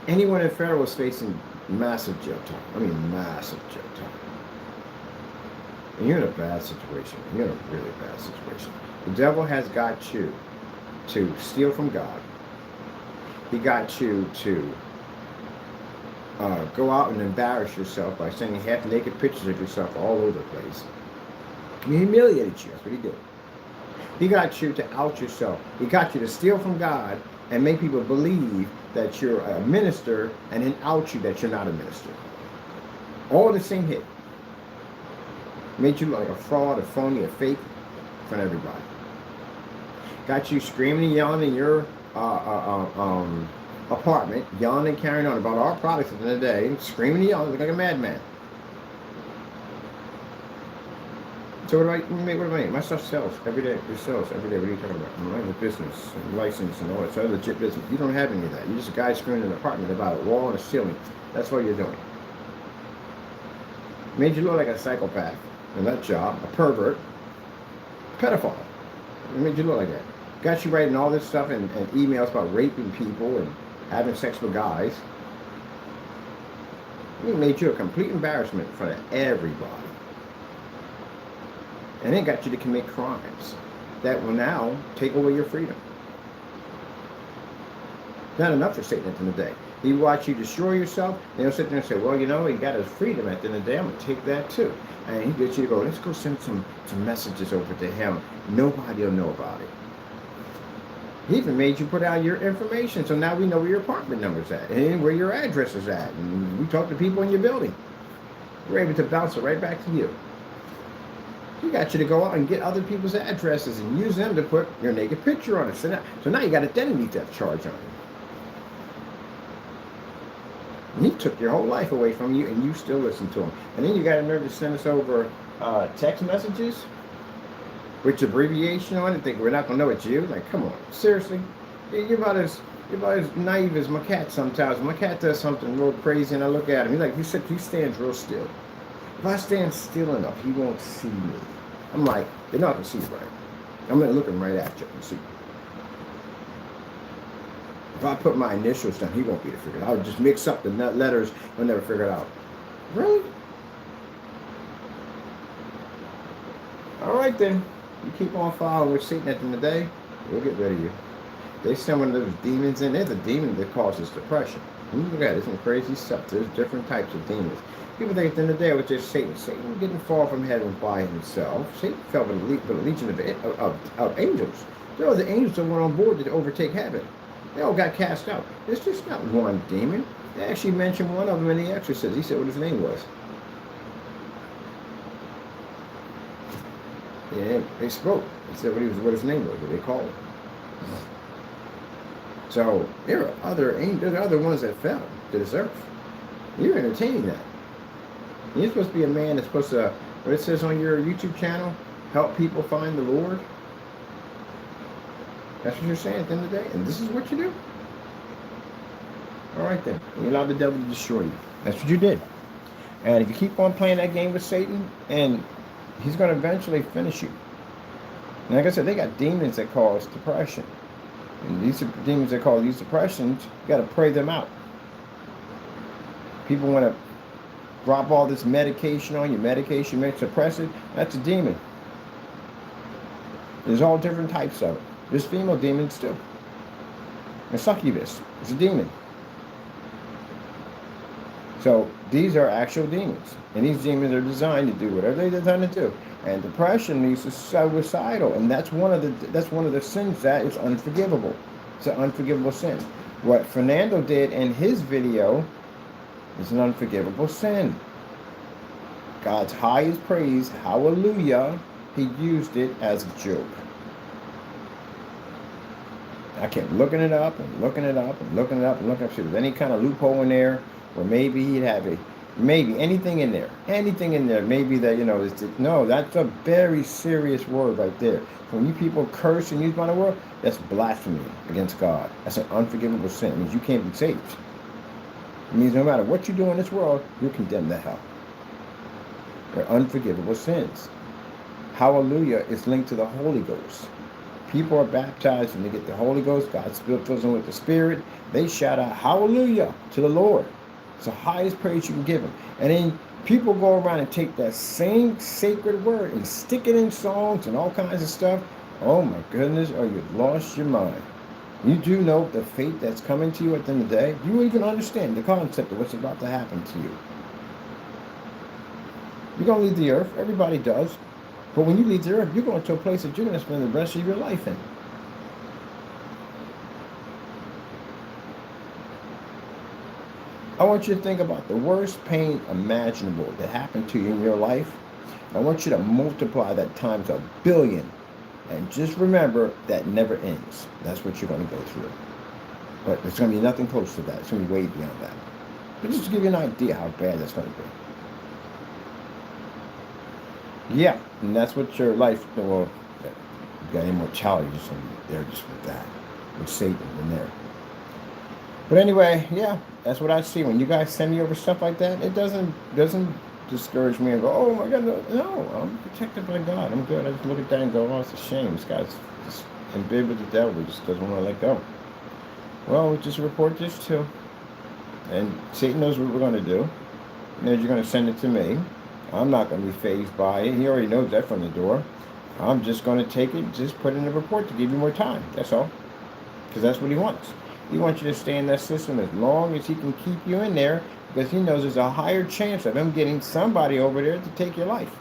anyone in federal is facing massive jail time. I mean, massive jail time. And you're in a bad situation. You're in a really bad situation. The devil has got you to steal from God. He got you to go out and embarrass yourself by sending half-naked pictures of yourself all over the place. He humiliated you. That's what he did. He got you to out yourself. He got you to steal from God and make people believe that you're a minister and then out you that you're not a minister. All the same hit. Made you look like a fraud, a phony, a fake in front of everybody. Got you screaming and yelling in your apartment, yelling and carrying on about our products at the end of the day, screaming and yelling like a madman. So what do I make? What do I make? My stuff sells every day. It sells every day. What are you talking about? I'm running a business, and license, and all that. So legit business. You don't have any of that. You're just a guy screwing in an apartment about a wall and a ceiling. That's what you're doing. Made you look like a psychopath in that job, a pervert, a pedophile. It made you look like that. Got you writing all this stuff and emails about raping people and having sex with guys. It made you a complete embarrassment in front of everybody. And it got you to commit crimes that will now take away your freedom. Not enough for Satan at the end of the day. He watch you destroy yourself, and he'll sit there and say, well, you know, he got his freedom at the end of the day. I'm going to take that too. And he gets you to go, let's go send some messages over to him. Nobody will know about it. He even made you put out your information, so now we know where your apartment number's at and where your address is at. And we talk to people in your building. We're able to bounce it right back to you. He got you to go out and get other people's addresses and use them to put your naked picture on it. So now you got an identity theft charge on you. And he took your whole life away from you, and you still listen to him. And then you got a nerve to send us over text messages with your abbreviation on it, think we're not gonna know it's you. Like, come on, seriously? You're about as naive as my cat sometimes. My cat does something real crazy, and I look at him. He stands real still. If I stand still enough, he won't see me. I'm like, they're not gonna see you right. I'm gonna look him right at you and see. If I put my initials down, he won't be able to figure it out. I'll just mix up the letters, he'll never figure it out. Really? All right then. You keep on following with Satan at the end of the day, we'll get rid of you. They send one of those demons in. There's a demon that causes depression. And you look at it, some crazy stuff. There's different types of demons. People think at the end of the day it was just Satan. Satan didn't fall from heaven by himself. Satan fell with a legion of angels. There were the angels that went on board to overtake heaven. They all got cast out. It's just not one demon. They actually mentioned one of them in The Exorcist. He said what his name was. Yeah, they spoke. They said what his name was, what they called him. So there are other ones that fell to this earth. You're entertaining that. You're supposed to be a man that's supposed to, what it says on your YouTube channel, help people find the Lord. That's what you're saying at the end of the day, and this is what you do. All right then, you allow the devil to destroy you. That's what you did. And if you keep on playing that game with Satan, and he's going to eventually finish you. And like I said, they got demons that cause depression. And these demons that cause these depressions, you got to pray them out. People want to drop all this medication on you, medication, suppress it. That's a demon. There's all different types of it. There's female demons too. And succubus is a demon. So these are actual demons. And these demons are designed to do whatever they're designed to do. And depression leads to suicidal. And that's one of the sins that is unforgivable. It's an unforgivable sin. What Fernando did in his video is an unforgivable sin. God's highest praise, hallelujah, he used it as a joke. I kept looking it up and looking it up and looking it up and looking up. See if there's any kind of loophole in there, or maybe he'd have anything in there. Maybe that, no, that's a very serious word right there. When you people curse and use by the word, that's blasphemy against God. That's an unforgivable sin. It means you can't be saved. It means no matter what you do in this world, you're condemned to hell. They're unforgivable sins. Hallelujah is linked to the Holy Ghost. People are baptized when they get the Holy Ghost. God fills them with the Spirit. They shout out hallelujah to the Lord. It's the highest praise you can give him. And then people go around and take that same sacred word and stick it in songs and all kinds of stuff. Oh my goodness, or you've lost your mind. You do know the fate that's coming to you at the end of the day. You even understand the concept of what's about to happen to you. You're going to leave the earth. Everybody does. But when you leave the earth, you're going to a place that you're going to spend the rest of your life in. I want you to think about the worst pain imaginable that happened to you in your life. I want you to multiply that times 1 billion. And just remember that never ends. That's what you're going to go through. But there's going to be nothing close to that. It's going to be way beyond that. But just to give you an idea how bad that's going to be. Yeah, and that's what your life, well, you got immortality just in there just with that, with Satan in there. But anyway, yeah, that's what I see. When you guys send me over stuff like that, it doesn't discourage me and go, oh my God, no, I'm protected by God. I'm good. I just look at that and go, oh, it's a shame. This guy's just in bed with the devil. He just doesn't want to let go. Well, we just report this too. And Satan knows what we're going to do. He knows you're going to send it to me. I'm not going to be fazed by it. He already knows that from the door. I'm just going to take it, just put in a report to give you more time. That's all. Because that's what he wants. He wants you to stay in that system as long as he can keep you in there, because he knows there's a higher chance of him getting somebody over there to take your life.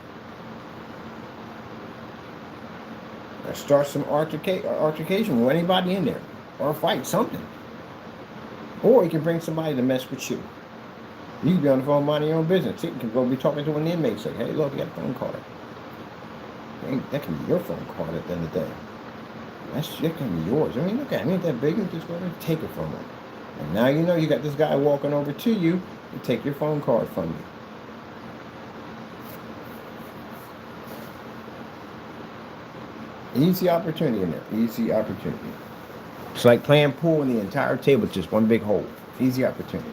Or start some altercation with anybody in there. Or fight something. Or he can bring somebody to mess with you. You can be on the phone minding your own business. You can go be talking to an inmate, say, hey, look, you got a phone card. That can be your phone card at the end of the day. That can be yours. I mean, look at it. Ain't that big? You just go and take it from him. And now you know you got this guy walking over to you to take your phone card from you. Easy opportunity in there. Easy opportunity. It's like playing pool and the entire table is just one big hole. Easy opportunity.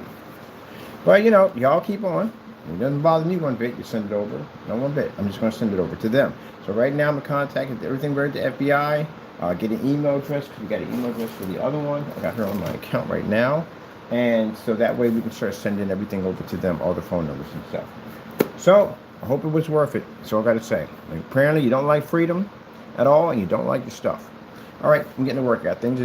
But, y'all keep on. It doesn't bother me one bit. You send it over. Not one bit. I'm just going to send it over to them. So right now I'm in contact with everything right to FBI. Get an email address, because we got an email address for the other one. I got her on my account right now. And so that way we can start sending everything over to them, all the phone numbers and stuff. So I hope it was worth it. That's all I got to say. Like, apparently you don't like freedom at all, and you don't like your stuff. All right, I'm getting to work. I got things to do.